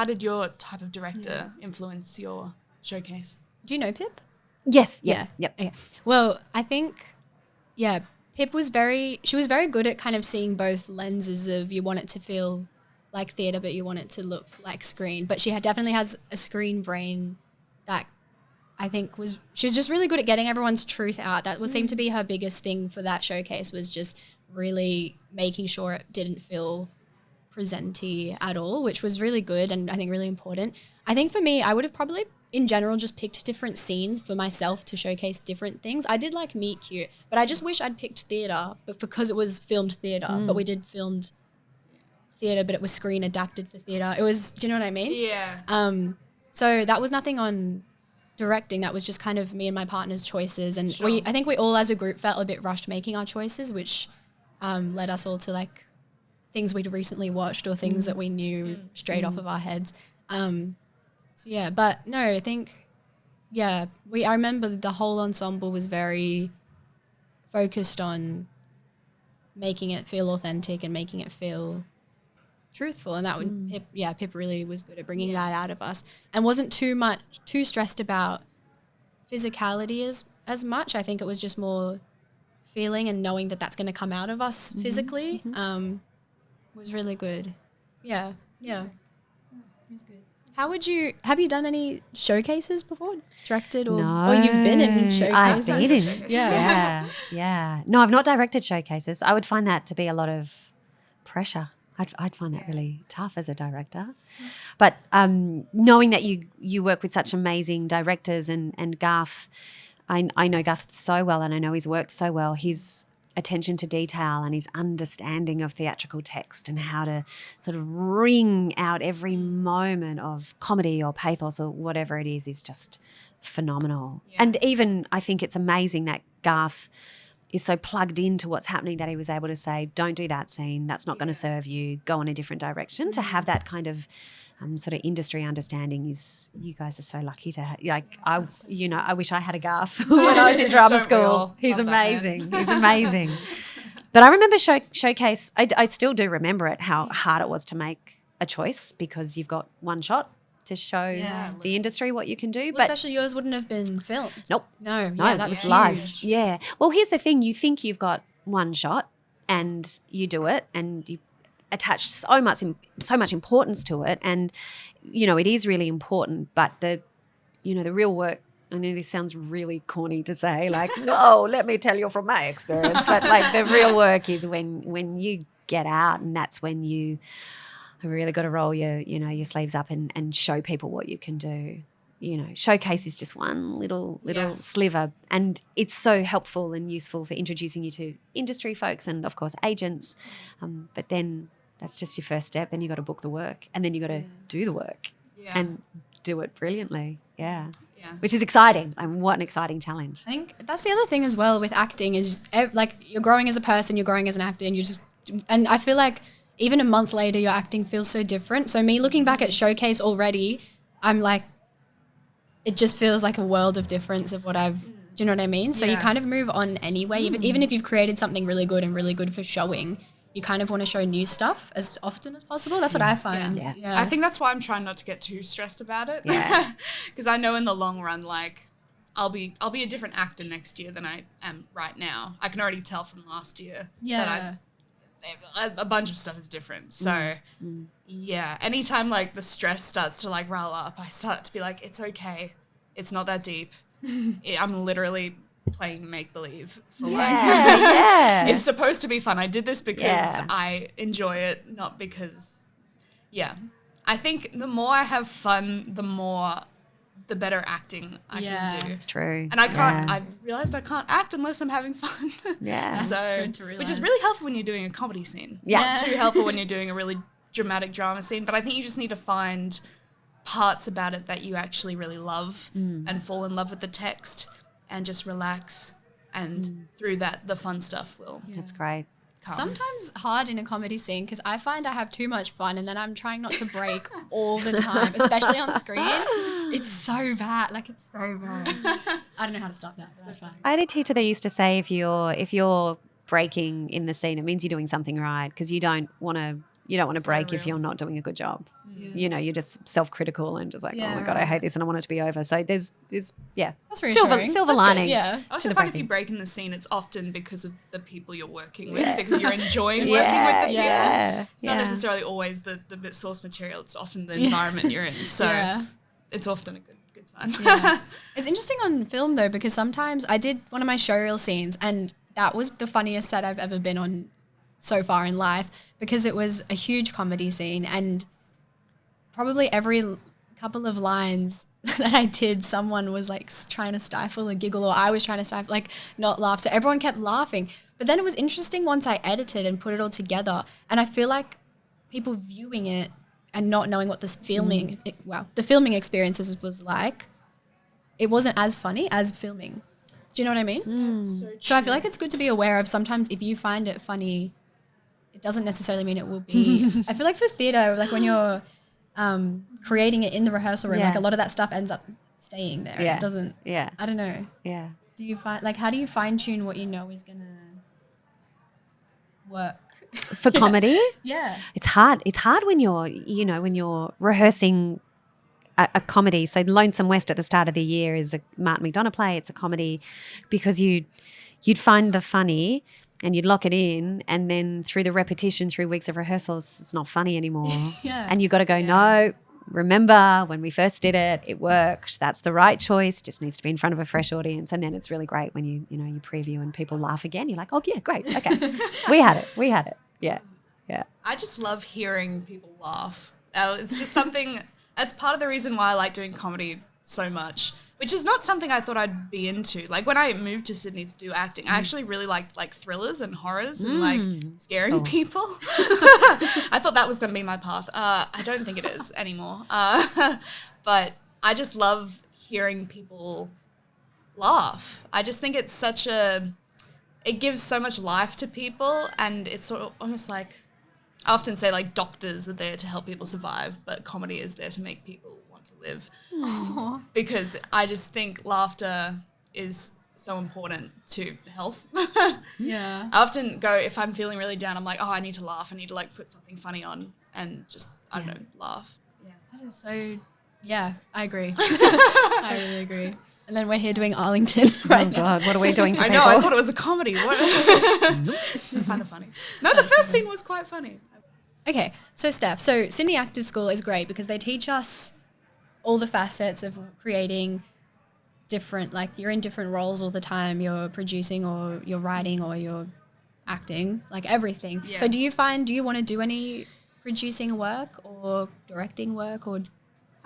did your type of director influence your showcase? Do you know Pip? Yes. Yeah. Yep. Okay. Well, I think, Pip was very good at kind of seeing both lenses of you want it to feel like theatre, but you want it to look like screen. But she definitely has a screen brain that I think she was just really good at getting everyone's truth out. That seemed to be her biggest thing for that showcase, was just really making sure it didn't feel presenty at all, which was really good and I think really important. I think for me, I would have probably in general just picked different scenes for myself to showcase different things. I did like Meet Cute, but I just wish I'd picked theatre, but because it was filmed theatre, but we did filmed theatre, but it was screen adapted for theatre. It was, do you know what I mean? Yeah. So that was nothing on directing. That was just kind of me and my partner's choices. And I think we all as a group felt a bit rushed making our choices, which led us all to like things we'd recently watched or things that we knew straight off of our heads. But no, I think, I remember the whole ensemble was very focused on making it feel authentic and making it feel truthful. And that would, Pip really was good at bringing that out of us and wasn't too stressed about physicality as much. I think it was just more feeling and knowing that that's going to come out of us physically was really good. Yeah. Yeah. It was good. Have you done any showcases before? Directed or you've been in showcases? I've been in. Yeah. No, I've not directed showcases. I would find that to be a lot of pressure. I'd find that really tough as a director. But knowing that you work with such amazing directors and Garth, I know Garth so well and I know he's worked so well. His attention to detail and his understanding of theatrical text and how to sort of wring out every moment of comedy or pathos or whatever it is just phenomenal. Yeah. And even I think it's amazing that Garth is so plugged into what's happening that he was able to say, don't do that scene, that's not going to serve you, go in a different direction. To have that kind of sort of industry understanding you guys are so lucky to have, I wish I had a Garth when I was in drama school. He's amazing. He's amazing. But I remember Showcase, I still do remember it, how hard it was to make a choice because you've got one shot to show the industry what you can do. Well, but especially yours wouldn't have been filmed. Nope. No, that's it's huge. live. Yeah. Well, here's the thing. You think you've got one shot and you do it and you attach so much importance to it. And, it is really important. But the real work, I know this sounds really corny to say, like, no, let me tell you from my experience. But like the real work is when you get out, and that's when you really got to roll your sleeves up and show people what you can do. Showcase is just one little sliver, and it's so helpful and useful for introducing you to industry folks and, of course, agents. But then that's just your first step. Then you got to book the work, and then you got to do the work and do it brilliantly. Yeah. Which is exciting, and what an exciting challenge. I think that's the other thing as well with acting is like you're growing as a person, you're growing as an actor, and I feel like even a month later, your acting feels so different. So me looking back at Showcase already, I'm like, it just feels like a world of difference of what do you know what I mean? So you kind of move on anyway. Even if you've created something really good and really good for showing, you kind of want to show new stuff as often as possible. That's what I find. Yeah. I think that's why I'm trying not to get too stressed about it. Yeah. Because I know in the long run, like, I'll be a different actor next year than I am right now. I can already tell from last year that a bunch of stuff is different. So, anytime, like, the stress starts to, like, rile up, I start to be like, it's okay. It's not that deep. I'm literally playing make-believe. It's supposed to be fun. I did this because I enjoy it, not because, I think the more I have fun, the better acting I can do. That's true. And I can't, I've realized I can't act unless I'm having fun. Yeah. Which is really helpful when you're doing a comedy scene. Not too helpful when you're doing a really dramatic drama scene. But I think you just need to find parts about it that you actually really love and fall in love with the text. and just relax. And through that, the fun stuff will That's great. come. Sometimes hard in a comedy scene because I find I have too much fun and then I'm trying not to break all the time, especially on screen. It's so bad. Like, it's so bad. I don't know how to stop that, but that's fine. I had a teacher that used to say if you're breaking in the scene, it means you're doing something right, because you don't want to break if real. you're not doing a good job. You know, you're just self-critical and just like, Yeah, oh my God, I hate this and I want it to be over. So there's That's silver reassuring. silver That's lining. it, yeah. I also to the find if breaking. you break in the scene, it's often because of the people you're working with, because you're enjoying working Yeah, with the people. yeah, It's not necessarily always the source material. It's often the environment you're in. So Yeah. it's often a good sign. Yeah. It's interesting on film though, because sometimes I did one of my showreel scenes and that was the funniest set I've ever been on so far in life, because it was a huge comedy scene and probably every couple of lines that I did, someone was like trying to stifle a giggle, or I was trying to stifle, like not laugh. So everyone kept laughing. But then it was interesting once I edited and put it all together, and I feel like people viewing it and not knowing what this filming, the filming experiences was like, it wasn't as funny as filming. Do you know what I mean? So I feel like it's good to be aware of sometimes if you find it funny, it doesn't necessarily mean it will be. I feel like for theatre, like when you're creating it in the rehearsal room, Yeah. like a lot of that stuff ends up staying there. Yeah. It doesn't, Yeah. I don't know. Yeah. Do you find, like, how do you fine tune what you know is going to work? For comedy, Yeah. it's hard. It's hard when you're rehearsing a comedy. So Lonesome West at the start of the year is a Martin McDonagh play. It's a comedy because you'd find the funny and you'd lock it in, and then through the repetition, through weeks of rehearsals, it's not funny anymore. Yeah. And you've got to go, no, remember when we first did it, it worked. That's the right choice. Just needs to be in front of a fresh audience. And then it's really great when you preview and people laugh again. You're like, oh, yeah, great. Okay. We had it. Yeah. Yeah. I just love hearing people laugh. It's just something that's part of the reason why I like doing comedy so much, which is not something I thought I'd be into. Like when I moved to Sydney to do acting, I actually really liked like thrillers and horrors and like scaring people. I thought that was going to be my path. I don't think it is anymore. But I just love hearing people laugh. I just think it's it gives so much life to people, and it's sort of almost like, I often say like doctors are there to help people survive, but comedy is there to make people want to live. Because I just think laughter is so important to health. Yeah. I often go, if I'm feeling really down, I'm like, oh, I need to laugh. I need to like put something funny on and just, I don't know, laugh. Yeah. That is so, yeah, I agree. I really agree. And then we're here doing Arlington right Oh, now. God, what are we doing to I people? know, I thought it was a comedy. What? I find it funny. No, the first scene was quite funny. Okay, so Steph, Sydney Actors School is great because they teach us all the facets of creating different, like you're in different roles all the time. You're producing or you're writing or you're acting, like everything. Yeah. So do you want to do any producing work or directing work or,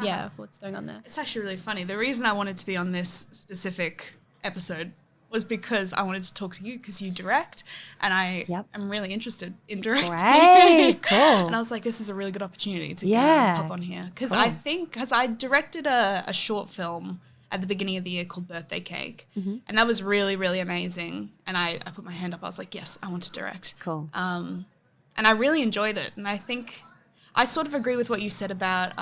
yeah, what's going on there? It's actually really funny. The reason I wanted to be on this specific episode was because I wanted to talk to you because you direct, and I am really interested in directing. Great, cool. And I was like, this is a really good opportunity to pop on here. Because Cool. I think, because I directed a short film at the beginning of the year called Birthday Cake, and that was really, really amazing. And I put my hand up. I was like, yes, I want to direct. Cool. And I really enjoyed it. And I think I sort of agree with what you said about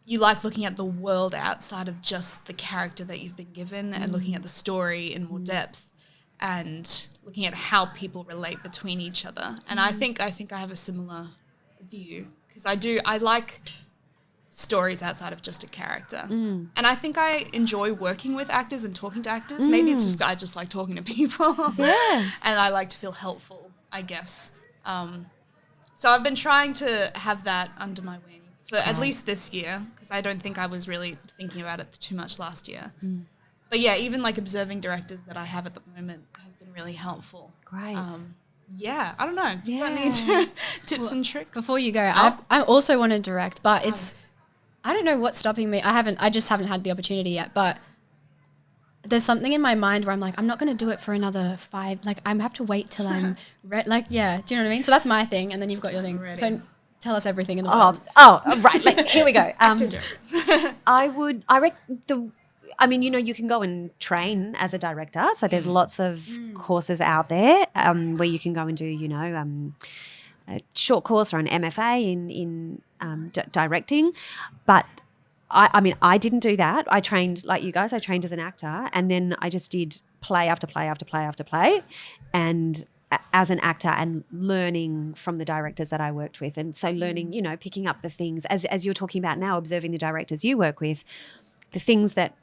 you like looking at the world outside of just the character that you've been given and looking at the story in more depth and looking at how people relate between each other. And I think I have a similar view because I like stories outside of just a character. And I think I enjoy working with actors and talking to actors. Maybe it's just I just like talking to people. Yeah. And I like to feel helpful, I guess. So I've been trying to have that under my wing for at least this year, because I don't think I was really thinking about it too much last year. But yeah, even like observing directors that I have at the moment has been really helpful. Great. Yeah, I don't know. Do you got Yeah. any tips and tricks? Before you go, I also want to direct, but I don't know what's stopping me. I just haven't had the opportunity yet, but there's something in my mind where I'm like, I'm not going to do it for another 5, like I have to wait till I'm ready. Do you know what I mean? So that's my thing. And then you've got your thing. ready. So tell us everything in the world. Oh, right. Like, here we go. Actor direct. I mean, you can go and train as a director. So there's lots of courses out there where you can go and do, a short course or an MFA in directing. But I mean, I didn't do that. I trained like you guys. I trained as an actor, and then I just did play after play after play after play, and as an actor and learning from the directors that I worked with. And so learning, picking up the things as you're talking about now, observing the directors you work with, the things that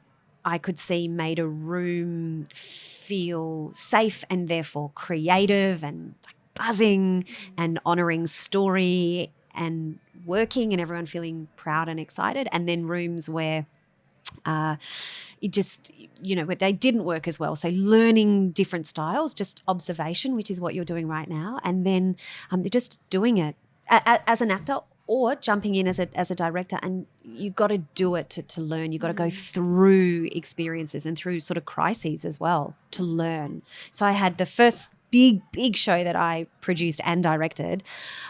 I could see made a room feel safe and therefore creative and like buzzing and honouring story and working and everyone feeling proud and excited, and then rooms where it just, where they didn't work as well. So learning different styles, just observation, which is what you're doing right now, and then they're just doing it as an actor or jumping in as a director, and you got to do it to learn. You got to go through experiences and through sort of crises as well to learn. So I had the first big show that I produced and directed.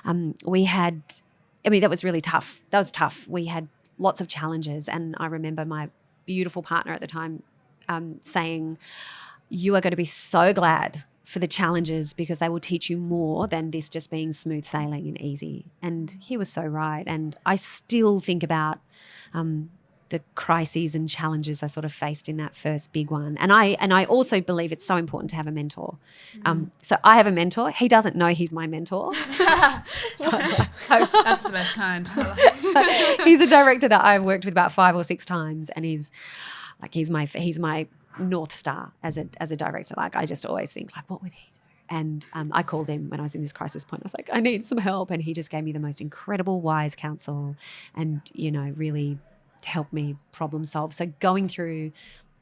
That was really tough. That was tough. We had lots of challenges, and I remember my beautiful partner at the time saying, "You are going to be so glad for the challenges because they will teach you more than this just being smooth sailing and easy." And he was so right. And I still think about the crises and challenges I sort of faced in that first big one. And I also believe it's so important to have a mentor. So I have a mentor. He doesn't know he's my mentor. That's the best kind. He's a director that I've worked with about 5 or 6 times, and he's my North Star as a director. Like, I just always think, like, what would he do? And I called him when I was in this crisis point. I was like, I need some help. And he just gave me the most incredible, wise counsel and, really helped me problem solve. So going through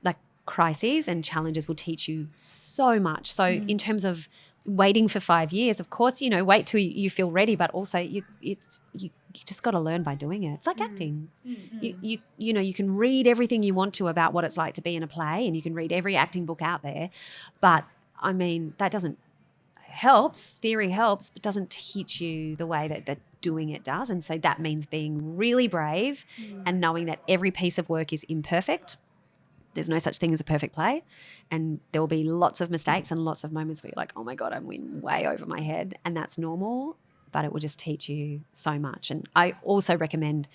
like crises and challenges will teach you so much. So in terms of waiting for 5 years, of course, wait till you feel ready, but also you just got to learn by doing it. It's like acting. You can read everything you want to about what it's like to be in a play, and you can read every acting book out there, but I mean, that doesn't helps. Theory helps, but doesn't teach you the way that doing it does. And so that means being really brave and knowing that every piece of work is imperfect. There's no such thing as a perfect play, and there will be lots of mistakes and lots of moments where you're like, oh my God, I'm way over my head, and that's normal, but it will just teach you so much. And I also recommend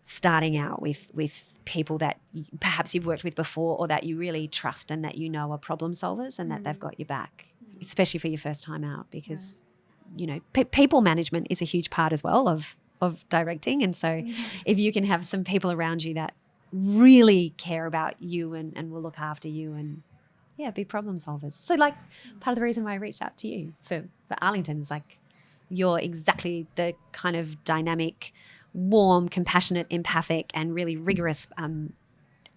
starting out with people that perhaps you've worked with before or that you really trust and that are problem solvers and that they've got your back, especially for your first time out, because people management is a huge part as well of directing. And so if you can have some people around you that really care about you and will look after you and be problem solvers. So like part of the reason why I reached out to you for Arlington is like you're exactly the kind of dynamic, warm, compassionate, empathic and really rigorous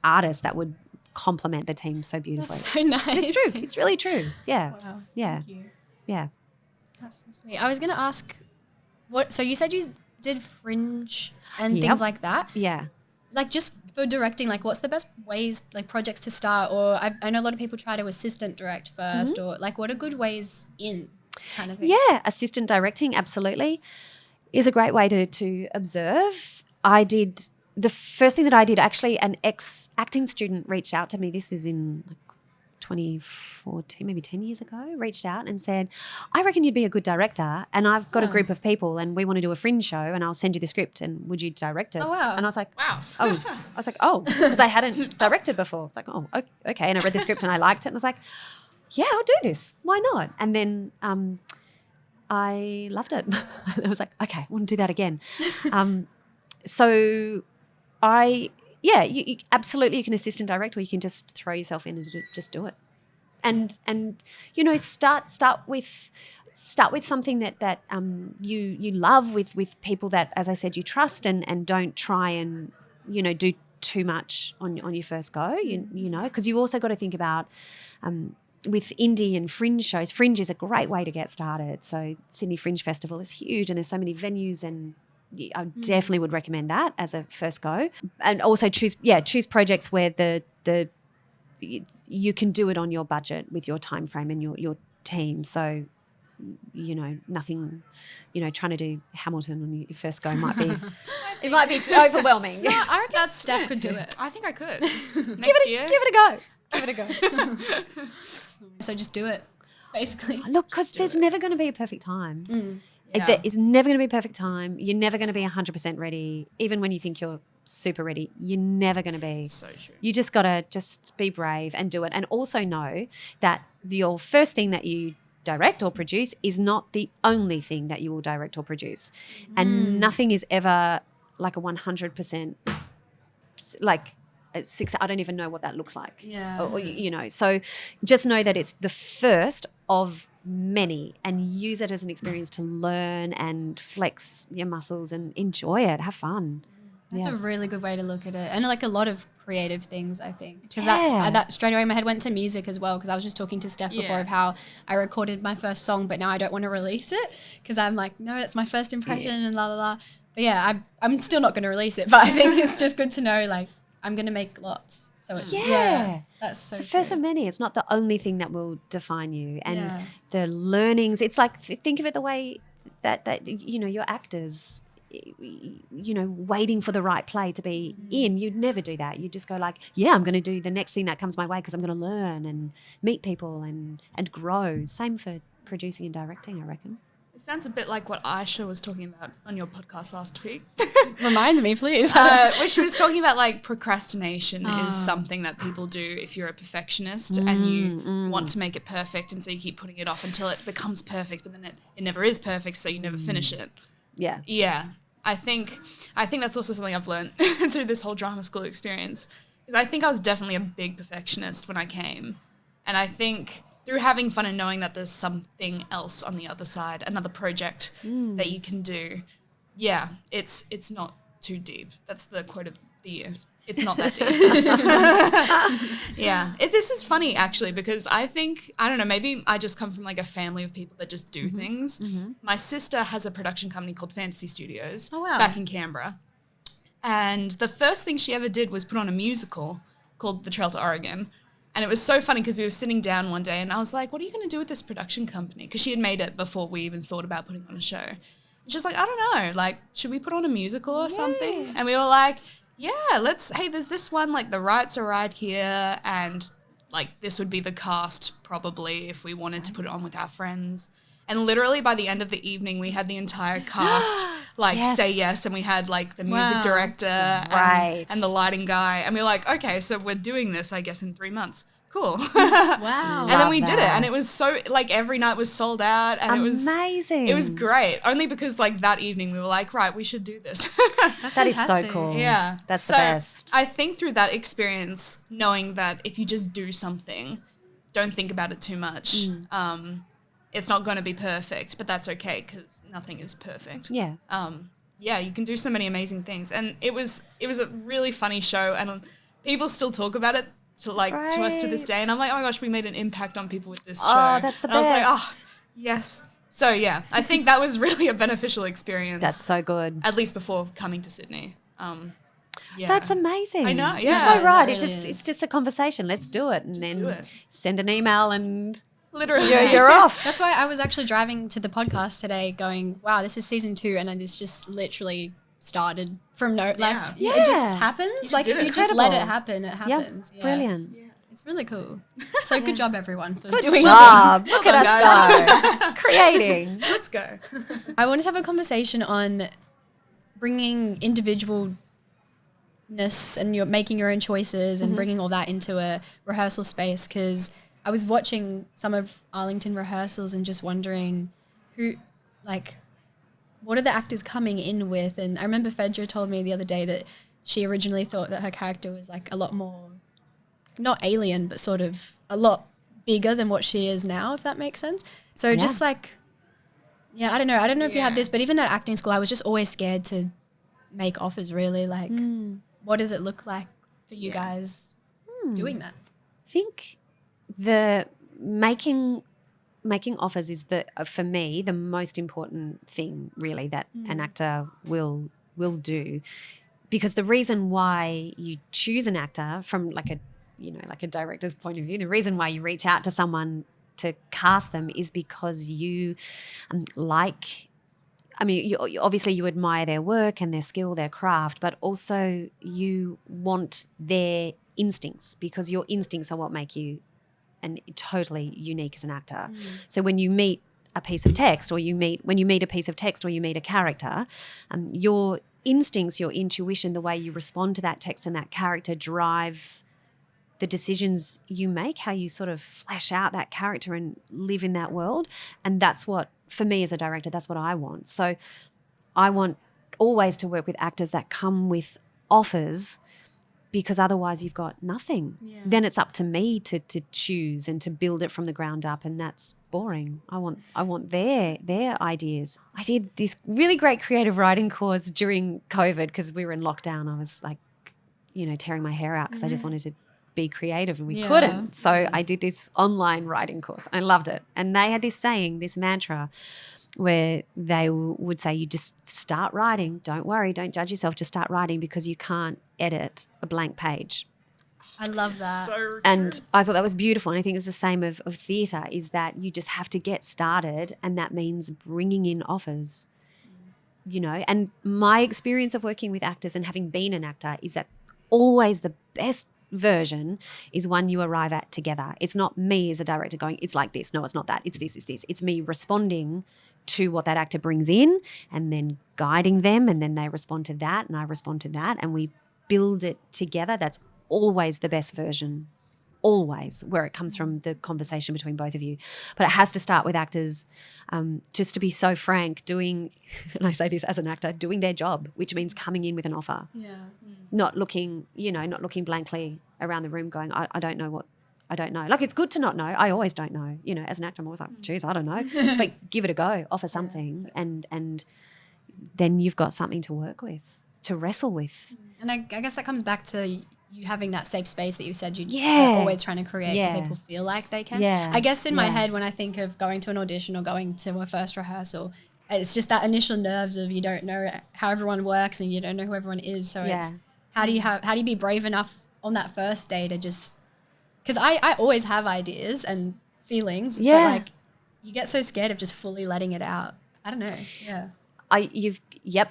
artist that would complement the team so beautifully. That's so nice. And it's true. It's really true. Yeah. Wow. Yeah. Thank you. Yeah. That's so sweet. I was going to ask so you said you did Fringe and things like that. Yeah. Like just for directing, like what's the best ways, like projects to start? Or I know a lot of people try to assistant direct first or like what are good ways in kind of thing? Yeah, assistant directing, absolutely, is a great way to observe. The first thing that I did, actually, an ex-acting student reached out to me. This is in 2014, maybe 10 years ago, reached out and said, I reckon you'd be a good director and I've got a group of people and we want to do a Fringe show and I'll send you the script and would you direct it? Oh, wow. And I was like, because I hadn't directed before. It's like, oh, okay. And I read the script and I liked it and I was like, yeah, I'll do this. Why not? And then I loved it. I was like, okay, I want to do that again. So you absolutely, you can assistant direct or you can just throw yourself in and just do it. And start with something that you love with people that, as I said, you trust and don't try and do too much on your first go. Because you also got to think about with indie and Fringe shows. Fringe is a great way to get started. So Sydney Fringe Festival is huge and there's so many venues and I definitely would recommend that as a first go. And also choose projects where you can do it on your budget with your time frame and your team. So nothing, trying to do Hamilton on your first go might be it might be overwhelming. I reckon Steph could do it. I think I could. Next year. Give it a go. Give it a go. So just do it, basically. Look, because there's never going to be a perfect time. Yeah. There is never going to be a perfect time. You're never going to be 100% ready. Even when you think you're super ready, you're never going to be. So true. You just got to just be brave and do it. And also know that your first thing that you direct or produce is not the only thing that you will direct or produce. And nothing is ever like a 100%, like I don't even know what that looks like. Yeah. Or, so just know that it's the first of many and use it as an experience to learn and flex your muscles and enjoy it. Have fun. That's Yeah. a really good way to look at it. And like a lot of creative things, I think. Because Yeah. that straight away my head went to music as well, because I was just talking to Steph before Yeah. of how I recorded my first song, but now I don't want to release it because I'm like, no, it's my first impression and la la la. But yeah, I'm still not going to release it, but I think it's just good to know, like, I'm going to make lots. So it's, that's so It's the first true. of many. It's not the only thing that will define you. And Yeah. the learnings, it's like, think of it the way that your actors, waiting for the right play to be in. You'd never do that. You'd just go like, yeah, I'm going to do the next thing that comes my way because I'm going to learn and meet people and grow. Same for producing and directing, I reckon. It sounds a bit like what Aisha was talking about on your podcast last week. Remind me, please. Where she was talking about like procrastination is something that people do if you're a perfectionist and you want to make it perfect, and so you keep putting it off until it becomes perfect, but then it never is perfect, so you never finish it. Yeah. Yeah. I think that's also something I've learned through this whole drama school experience, because I think I was definitely a big perfectionist when I came, and I think through having fun and knowing that there's something else on the other side, another project that you can do, yeah, it's not too deep. That's the quote of the year. It's not that deep. Yeah. This is funny, actually, because I don't know, maybe I just come from like a family of people that just do things. My sister has a production company called Fantasy Studios back in Canberra. And the first thing she ever did was put on a musical called The Trail to Oregon. And it was so funny because we were sitting down one day and I was like, what are you going to do with this production company? Because she had made it before we even thought about putting on a show. And she's like, I don't know, like, should we put on a musical or something? And we were like, yeah, there's this one, like the rights are right here. And like, this would be the cast probably if we wanted to put it on with our friends. And literally by the end of the evening, we had the entire cast say yes. And we had like the music director and the lighting guy. And we were like, okay, so we're doing this, I guess, in 3 months. Cool. Wow. And then we did it. And it was so, like, every night was sold out. And Amazing. It was great. Only because like that evening we were like, right, we should do this. That is so fantastic. cool. Yeah. That's So the best. I think through that experience, knowing that if you just do something, don't think about it too much. It's not going to be perfect, but that's okay because nothing is perfect. Yeah. Yeah, you can do so many amazing things. And it was a really funny show, and people still talk about it to us to this day. And I'm like, oh my gosh, we made an impact on people with this show. Oh, that's the and best. I was like, oh, yes. So yeah, I think that was really a beneficial experience. That's so good. At least before coming to Sydney. Yeah. That's amazing. I know, You're yeah. so right. That really It's just a conversation. Let's do it. And Just then do it. send an email and Literally. you're off. That's why I was actually driving to the podcast today going, wow, this is season 2. And this just literally started from it just Yeah. happens. just Like did if it. you just let it Incredible. happen, it happens. Yeah. Brilliant. It's really cool. So good job everyone for Good doing job. things. Look Well at done, us go. Creating. Let's go. I wanted to have a conversation on bringing individualness and you're making your own choices and bringing all that into a rehearsal space, because I was watching some of Arlington rehearsals and just wondering what are the actors coming in with? And I remember Fedra told me the other day that she originally thought that her character was like a lot more, not alien, but sort of a lot bigger than what she is now, if that makes sense. So just like, I don't know. I don't know if you had this, but even at acting school, I was just always scared to make offers, really. Like, what does it look like for you guys doing that? I think the making offers is for me the most important thing really that an actor will do, because the reason why you choose an actor from like a director's point of view, the reason why you reach out to someone to cast them is because you obviously you admire their work and their skill, their craft, but also you want their instincts, because your instincts are what make you totally unique as an actor. So when you meet a piece of text, or when you meet a piece of text, or you meet a character, your instincts, your intuition, the way you respond to that text and that character drive the decisions you make, how you sort of flesh out that character and live in that world. And that's what, for me as a director, that's what I want. So I want always to work with actors that come with offers, because otherwise you've got nothing. Yeah. Then it's up to me to choose and to build it from the ground up, and that's boring. I want their ideas. I did this really great creative writing course during COVID because we were in lockdown. I was like, tearing my hair out because I just wanted to be creative, and we couldn't. So I did this online writing course. I loved it. And they had this saying, this mantra, where they would say, you just start writing. Don't worry, don't judge yourself, just start writing, because you can't edit a blank page. I love that. So true. And I thought that was beautiful. And I think it's the same of theatre, is that you just have to get started, and that means bringing in offers, And my experience of working with actors and having been an actor is that always the best version is one you arrive at together. It's not me as a director going, it's like this. No, it's not that. It's this, it's this. It's me responding to what that actor brings in, and then guiding them, and then they respond to that and I respond to that, and we build it together. That's always the best version, always, where it comes from the conversation between both of you. But it has to start with actors, just to be so frank, doing, and I say this as an actor, doing their job, which means coming in with an offer. Yeah. Not looking blankly around the room going, I don't know what, I don't know. Like, it's good to not know. I always don't know. As an actor, I'm always like, geez, I don't know. But give it a go, offer something, and then you've got something to work with, to wrestle with. And I guess that comes back to you having that safe space that you said you're always trying to create, so people feel like they can. Yeah. I guess in my head, when I think of going to an audition or going to a first rehearsal, it's just that initial nerves of you don't know how everyone works and you don't know who everyone is. So it's how do you be brave enough on that first day to just, because I always have ideas and feelings, but like you get so scared of just fully letting it out. I don't know. Yeah.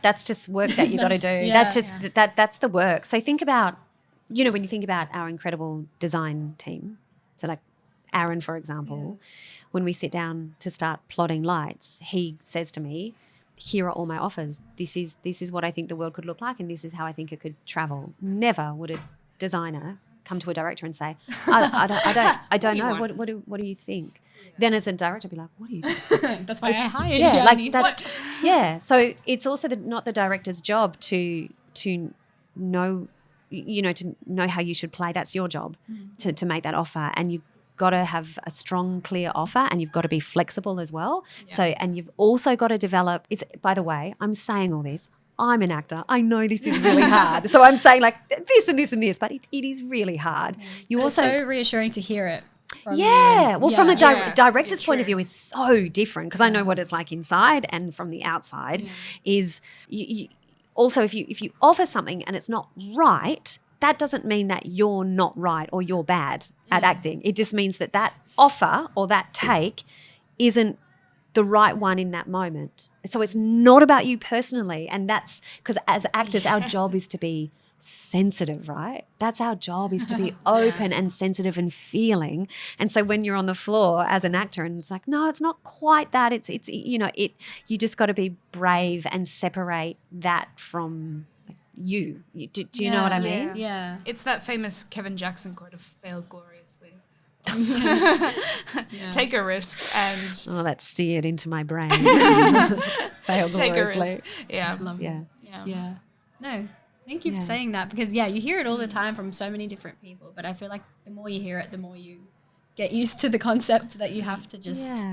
That's just work that you got to do. That's just that's the work. So think about, when you think about our incredible design team, so like Aaron, for example, when we sit down to start plotting lights, he says to me, here are all my offers. This is what I think the world could look like, and this is how I think it could travel. Never would a designer come to a director and say, I don't know. What do you think? Then as a director, I'd be like, what do you think? That's why I hired you. So it's also not the director's job to know, to know how you should play. That's your job to make that offer, and you got to have a strong, clear offer, and you've got to be flexible as well. Yeah. So, and you've also got to develop. By the way, I'm saying all this. I'm an actor. I know this is really hard. So I'm saying like this and this and this, but it is really hard. It's so reassuring to hear it. From from a director's point of view is so different, because I know what it's like inside and from the outside. Is you also if you offer something and it's not right, that doesn't mean that you're not right or you're bad at acting. It just means that offer or that take isn't the right one in that moment. So it's not about you personally. And that's because as actors, our job is to be sensitive, right? That's our job, is to be open and sensitive and feeling. And so when you're on the floor as an actor and it's like, no, it's not quite that. It's you just got to be brave and separate that from you. Do you know what I mean? Yeah. It's that famous Kevin Jackson quote of failed gloriously. Take a risk and that's seared into my brain. Fail take gloriously. a risk. Yeah. Love it. Yeah. No, thank you for saying that, because you hear it all the time from so many different people, but I feel like the more you hear it, the more you get used to the concept that you have to just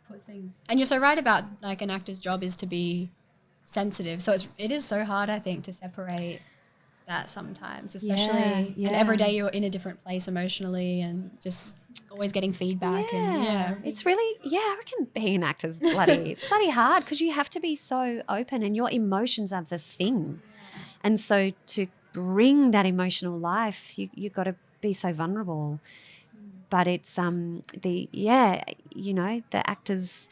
put things. And you're so right about like an actor's job is to be sensitive. So it is so hard, I think, to separate that sometimes, especially and every day you're in a different place emotionally and just always getting feedback. It's really I reckon being an actor's it's bloody hard, because you have to be so open and your emotions are the thing. And so to bring that emotional life, you got to be so vulnerable. but it's the actors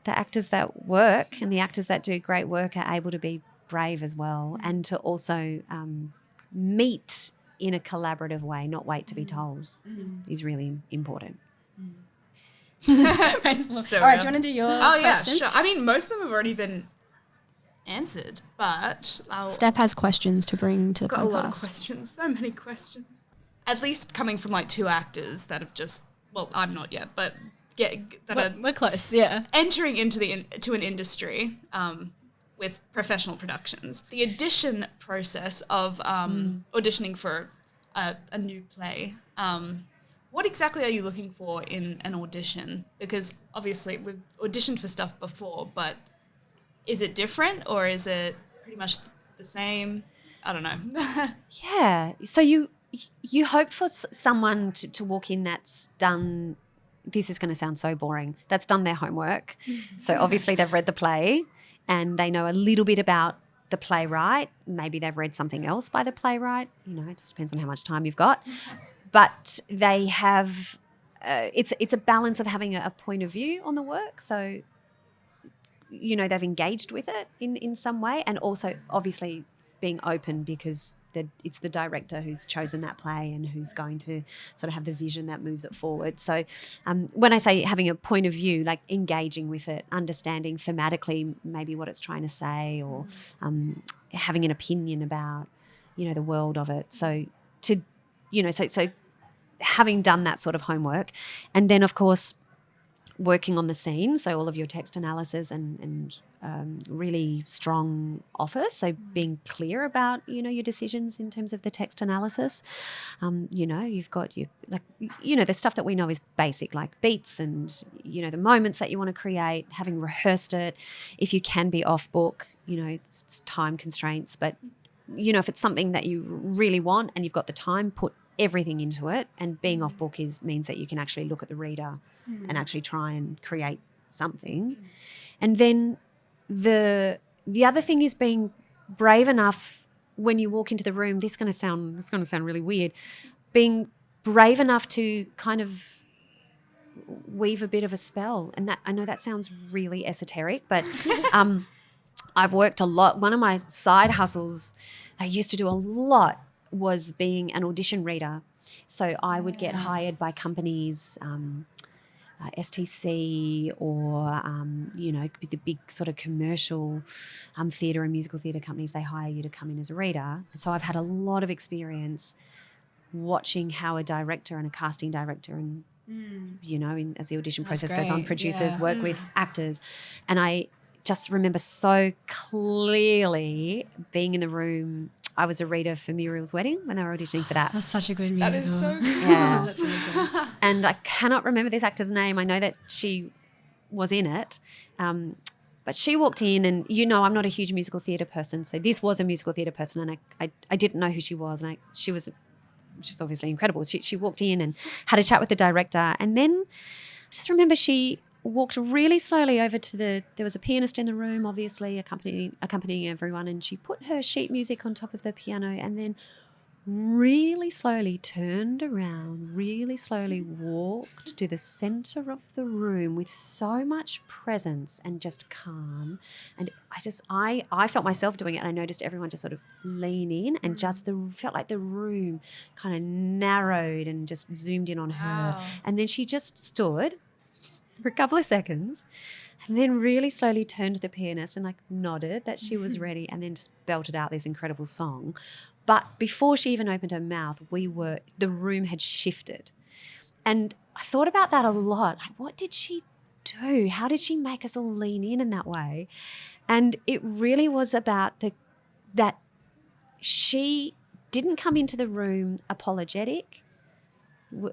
that work and the actors that do great work are able to be brave as well, and to also meet in a collaborative way, not wait to be told, is really important. So, All right, do you want to do your questions? Sure. I mean, most of them have already been answered, but Steph has questions to bring to the got podcast. a lot of questions. So many questions. At least coming from like two actors that have just, well, I'm not yet, but We're close, yeah. entering into to an industry with professional productions. The audition process of auditioning for a new play. What exactly are you looking for in an audition? Because obviously we've auditioned for stuff before, but is it different or is it pretty much the same? I don't know. Yeah. So you hope for someone to walk in that's done, this is going to sound so boring, that's done their homework. So obviously they've read the play and they know a little bit about the playwright. Maybe they've read something else by the playwright. It just depends on how much time you've got. But they have, it's a balance of having a point of view on the work. So, they've engaged with it in some way, and also obviously being open because it's the director who's chosen that play and who's going to sort of have the vision that moves it forward. So when I say having a point of view, like engaging with it, understanding thematically maybe what it's trying to say, or having an opinion about, the world of it. So so having done that sort of homework, and then of course working on the scene, so all of your text analysis and really strong office, so being clear about your decisions in terms of the text analysis. You've got the stuff that we know is basic, like beats and the moments that you want to create, having rehearsed it. If you can be off book, it's time constraints, but if it's something that you really want and you've got the time, put everything into it. And being off book means that you can actually look at the reader and actually try and create something. And then the other thing is being brave enough when you walk into the room. This is going to sound really weird. Being brave enough to kind of weave a bit of a spell. And that, I know that sounds really esoteric, but I've worked a lot. One of my side hustles I used to do a lot was being an audition reader. So I would get hired by companies, STC or, the big sort of commercial theatre and musical theatre companies. They hire you to come in as a reader. So I've had a lot of experience watching how a director and a casting director and, as the audition process goes on, producers work with actors. And I just remember so clearly being in the room. I was a reader for Muriel's Wedding when they were auditioning for that. That's such a good musical. That is so good. Yeah. That's really good. And I cannot remember this actor's name. I know that she was in it. But she walked in and, I'm not a huge musical theatre person. So this was a musical theatre person and I didn't know who she was. And she was obviously incredible. She walked in and had a chat with the director. And then I just remember she walked really slowly over to there was a pianist in the room, obviously accompanying everyone, and she put her sheet music on top of the piano and then really slowly turned around, really slowly walked to the centre of the room with so much presence and just calm. And I felt myself doing it, and I noticed everyone just sort of lean in and just felt like the room kind of narrowed and just zoomed in on her. Wow. And then she just stood for a couple of seconds and then really slowly turned to the pianist and nodded that she was ready and then just belted out this incredible song. But before she even opened her mouth, the room had shifted. And I thought about that a lot. Like, what did she do? How did she make us all lean in that way? And it really was about that she didn't come into the room apologetic.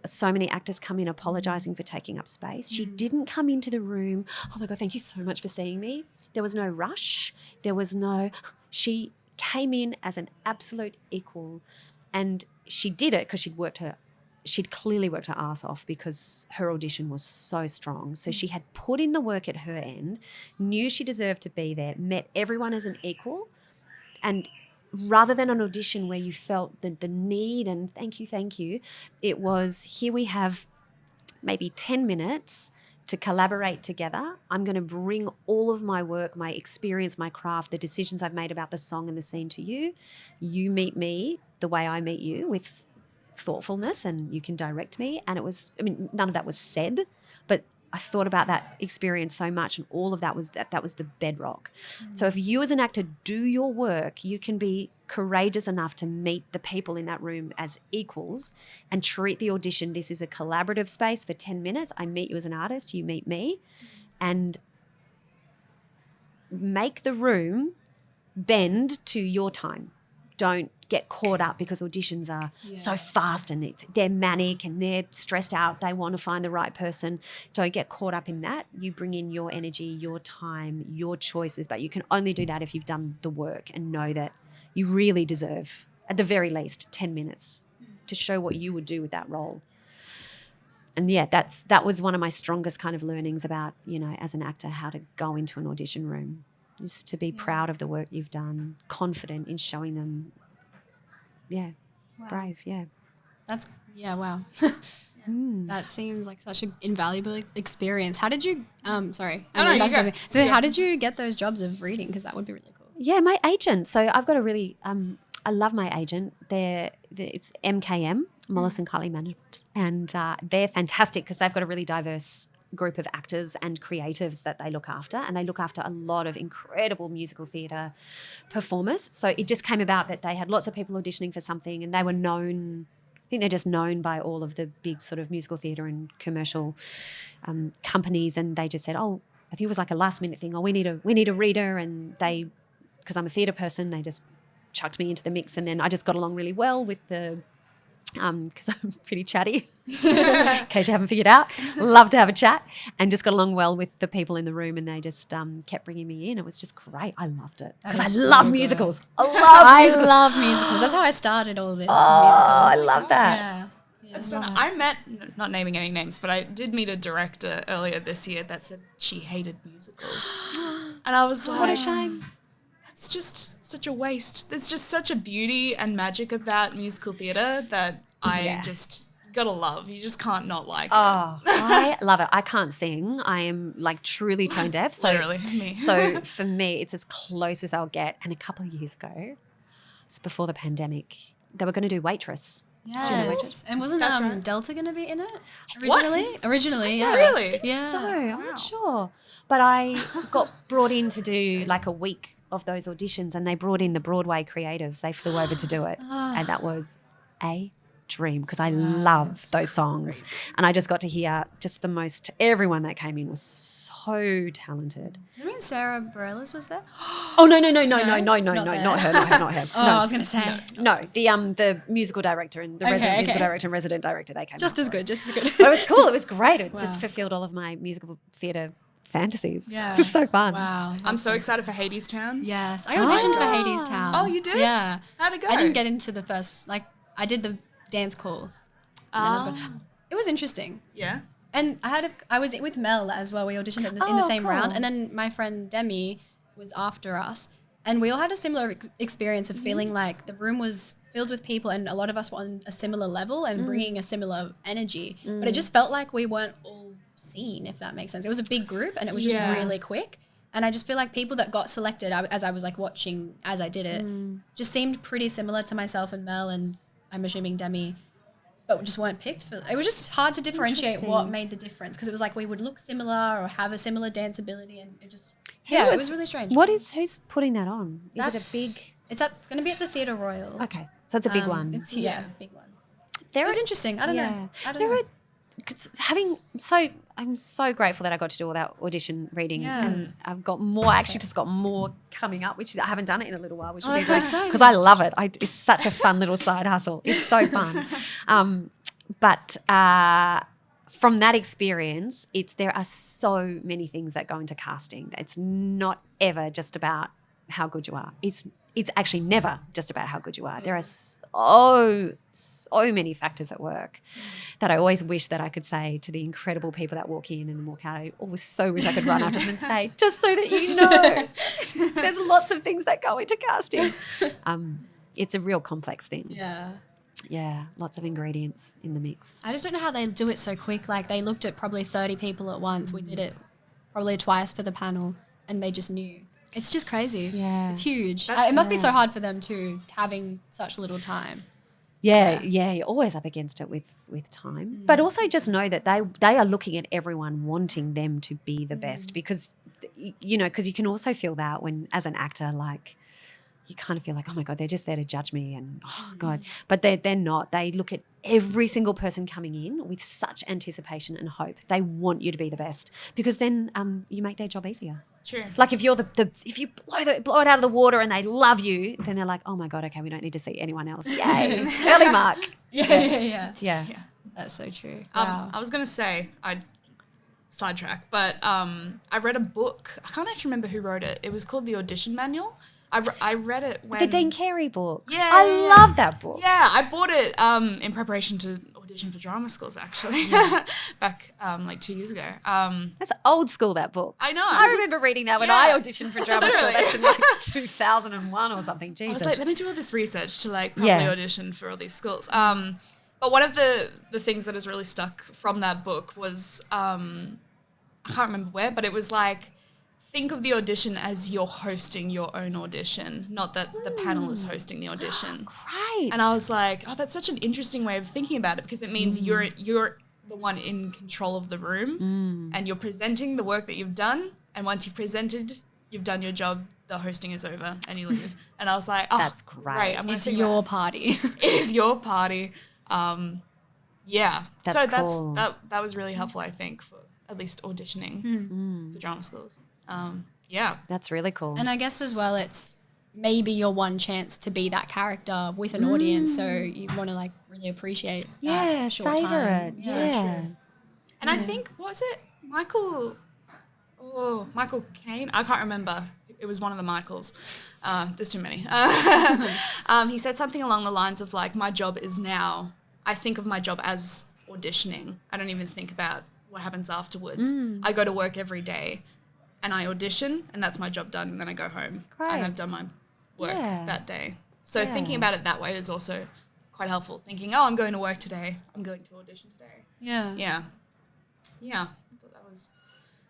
So many actors come in apologising for taking up space. She didn't come into the room, oh my God, thank you so much for seeing me. There was no rush. She came in as an absolute equal, and she did it because she'd clearly worked her ass off because her audition was so strong. So she had put in the work at her end, knew she deserved to be there, met everyone as an equal, and rather than an audition where you felt the need and thank you, it was, here we have maybe 10 minutes to collaborate together. I'm going to bring all of my work, my experience, my craft, the decisions I've made about the song and the scene to you. You meet me the way I meet you, with thoughtfulness, and you can direct me. And it was, I mean, none of that was said, but I thought about that experience so much, and all of that was that was the bedrock. So if you as an actor do your work, you can be courageous enough to meet the people in that room as equals and treat the audition. This is a collaborative space for 10 minutes. I meet you as an artist, you meet me, and make the room bend to your time. Don't get caught up because auditions are so fast and they're manic and they're stressed out. They want to find the right person. Don't get caught up in that. You bring in your energy, your time, your choices, but you can only do that if you've done the work and know that you really deserve, at the very least, 10 minutes to show what you would do with that role. And yeah, that was one of my strongest kind of learnings about, you know, as an actor, how to go into an audition room, is to be proud of the work you've done, confident in showing them. Yeah, brave, yeah. Wow. That seems like such an invaluable experience. How did you, sorry. So how did you get those jobs of reading? Because that would be really cool. Yeah, my agent. So I've got a really, I love my agent. It's MKM, Mollison Carley Management, and they're fantastic because they've got a really diverse group of actors and creatives that they look after, and they look after a lot of incredible musical theatre performers. So it just came about that they had lots of people auditioning for something, and they were known, I think they're just known by all of the big sort of musical theatre and commercial companies, and they just said, oh, I think it was like a last minute thing, oh, we need a reader, and they, because I'm a theatre person, they just chucked me into the mix, and then I just got along really well with the because I'm pretty chatty, in case you haven't figured out. Love to have a chat, and just got along well with the people in the room, and they just kept bringing me in. It was just great. I loved it because I love musicals. I love musicals. That's how I started all this. Oh, I love that. Yeah. I met, not naming any names, but I did meet a director earlier this year that said she hated musicals. And I was like, What a shame. It's just such a waste. There's just such a beauty and magic about musical theatre that I just gotta love. You just can't not like it. I love it. I can't sing. I am like truly tone deaf. So, Literally, me. So for me, it's as close as I'll get. And a couple of years ago, it's before the pandemic, they were going to do Waitress. Yes. And wasn't right. Delta going to be in it What? Originally, yeah. Really? Yeah. So I'm not sure. But I got brought in to do like a week of those auditions, and they brought in the Broadway creatives. They flew over to do it. And that was a dream because I love those songs. And I just got to hear just the most, everyone that came in was so talented. Does it mean Sarah Bareilles was there? Oh, no, not her. Oh, I was going to say. No, the musical director and the musical director and resident director, they came Just as good. But it was cool. It was great. It just fulfilled all of my musical theatre fantasies. Yeah. It was so fun. Wow. I'm so excited for Hades Town. Yes. I auditioned for Hades Town. Oh, you did? Yeah. How'd it go? I didn't get into the first, I did the dance call. It was interesting. Yeah. And I was with Mel as well. We auditioned in the same round. And then my friend Demi was after us. And we all had a similar experience of feeling like the room was filled with people and a lot of us were on a similar level and bringing a similar energy. But it just felt like we weren't all seen, if that makes sense. It was a big group and it was just really quick. And I just feel like people that got selected as I was like watching as I did it just seemed pretty similar to myself and Mel and I'm assuming Demi, but just weren't picked. It was just hard to differentiate what made the difference because it was like we would look similar or have a similar dance ability and it just, it was really strange. Who's putting that on? Is it a big? It's going to be at the Theatre Royal. Okay, so it's a big one. It's big one. It was interesting. I don't know. I'm so grateful that I got to do all that audition reading, and I've got more. Actually, just got more coming up, which I haven't done it in a little while. Which will be so exciting because I love it. It's such a fun little side hustle. It's so fun. But from that experience, there are so many things that go into casting. It's not ever just about how good you are. It's actually never just about how good you are. There are so many factors at work that I always wish that I could say to the incredible people that walk in and walk out. I always so wish I could run after them and say, just so that you know, there's lots of things that go into casting. It's a real complex thing. Yeah. Yeah, lots of ingredients in the mix. I just don't know how they do it so quick. Like they looked at probably 30 people at once. We did it probably twice for the panel and they just knew. It's just crazy. Yeah. It's huge. That's- It must be so hard for them too, having such little time. Yeah, you're always up against it with time. But also just know that they are looking at everyone wanting them to be the best because, because you can also feel that when, as an actor, like, you kind of feel like, oh my God, they're just there to judge me and oh God. But they're not. They look at every single person coming in with such anticipation and hope. They want you to be the best because then you make their job easier. True. Like if you're if you blow it out of the water and they love you, then they're like, oh my God, okay, we don't need to see anyone else. Yay. Early mark. Yeah. Yeah. That's so true. Wow. I was going to say, I'd sidetrack, but I read a book. I can't actually remember who wrote it. It was called The Audition Manual. I read it when... The Dean Carey book. Yeah. I love that book. Yeah, I bought it in preparation to audition for drama schools, actually, back like 2 years ago. That's old school, that book. I know. I remember reading that when I auditioned for drama school. Literally. That's in like 2001 or something. Jesus. I was like, let me do all this research to like probably Yeah. audition for all these schools. But one of the things that has really stuck from that book was, I can't remember where, but it was like, think of the audition as you're hosting your own audition, not that the panel is hosting the audition. Great. And I was like, oh, that's such an interesting way of thinking about it because it means you're the one in control of the room and you're presenting the work that you've done. And once you've presented, you've done your job, the hosting is over and you leave. And I was like, oh, That's great. I'm gonna It's think your that. party. It is your party. Yeah. That's so cool. that was really helpful, I think, for at least auditioning for drama schools. Yeah. That's really cool. And I guess as well, it's maybe your one chance to be that character with an audience. So you want to like really appreciate that short savor time. it. So Yeah. true. And I think, what was it? Michael Caine? I can't remember. It was one of the Michaels. There's too many. He said something along the lines of like, my job is now, I think of my job as auditioning. I don't even think about what happens afterwards. I go to work every day and I audition and that's my job done and then I go home Great. and I've done my work that day. So thinking about it that way is also quite helpful. Thinking, oh, I'm going to work today. I'm going to audition today. Yeah. Yeah. I thought that was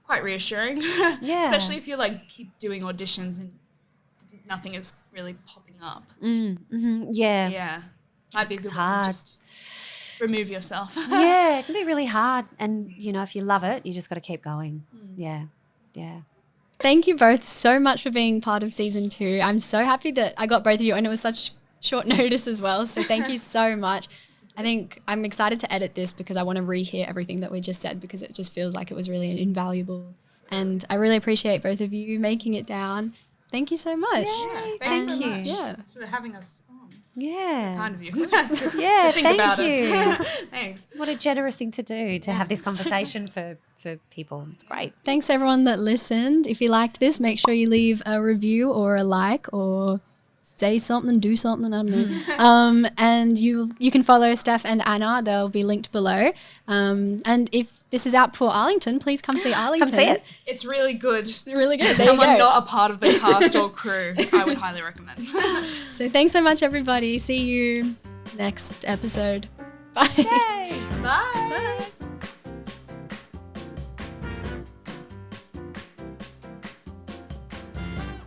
quite reassuring. Yeah. Especially if you like keep doing auditions and nothing is really popping up. Yeah. Yeah. Might be a good one hard. to just remove yourself. Yeah, it can be really hard. And, if you love it, you just got to keep going. Yeah. Yeah. Thank you both so much for being part of season 2. I'm so happy that I got both of you and it was such short notice as well. So thank you so much. I think I'm excited to edit this because I want to rehear everything that we just said because it just feels like it was really invaluable. And I really appreciate both of you making it down. Thank you so much. Thanks so Thank you. much Yeah. for having us on. Yeah. Kind of you. Yeah, to think thank about you. it. Thanks. What a generous thing to do, to have this conversation for people. It's great. Thanks everyone that listened. If you liked this, make sure you leave a review or a like or say something, do something, I don't know. And you can follow Steph and Anna. They'll be linked below. And if this is out before Arlington, please come see Arlington. Come see it. It's really good. Really good. As There you someone go. not a part of the cast or crew, I would highly recommend. So thanks so much, everybody. See you next episode. Bye. Bye.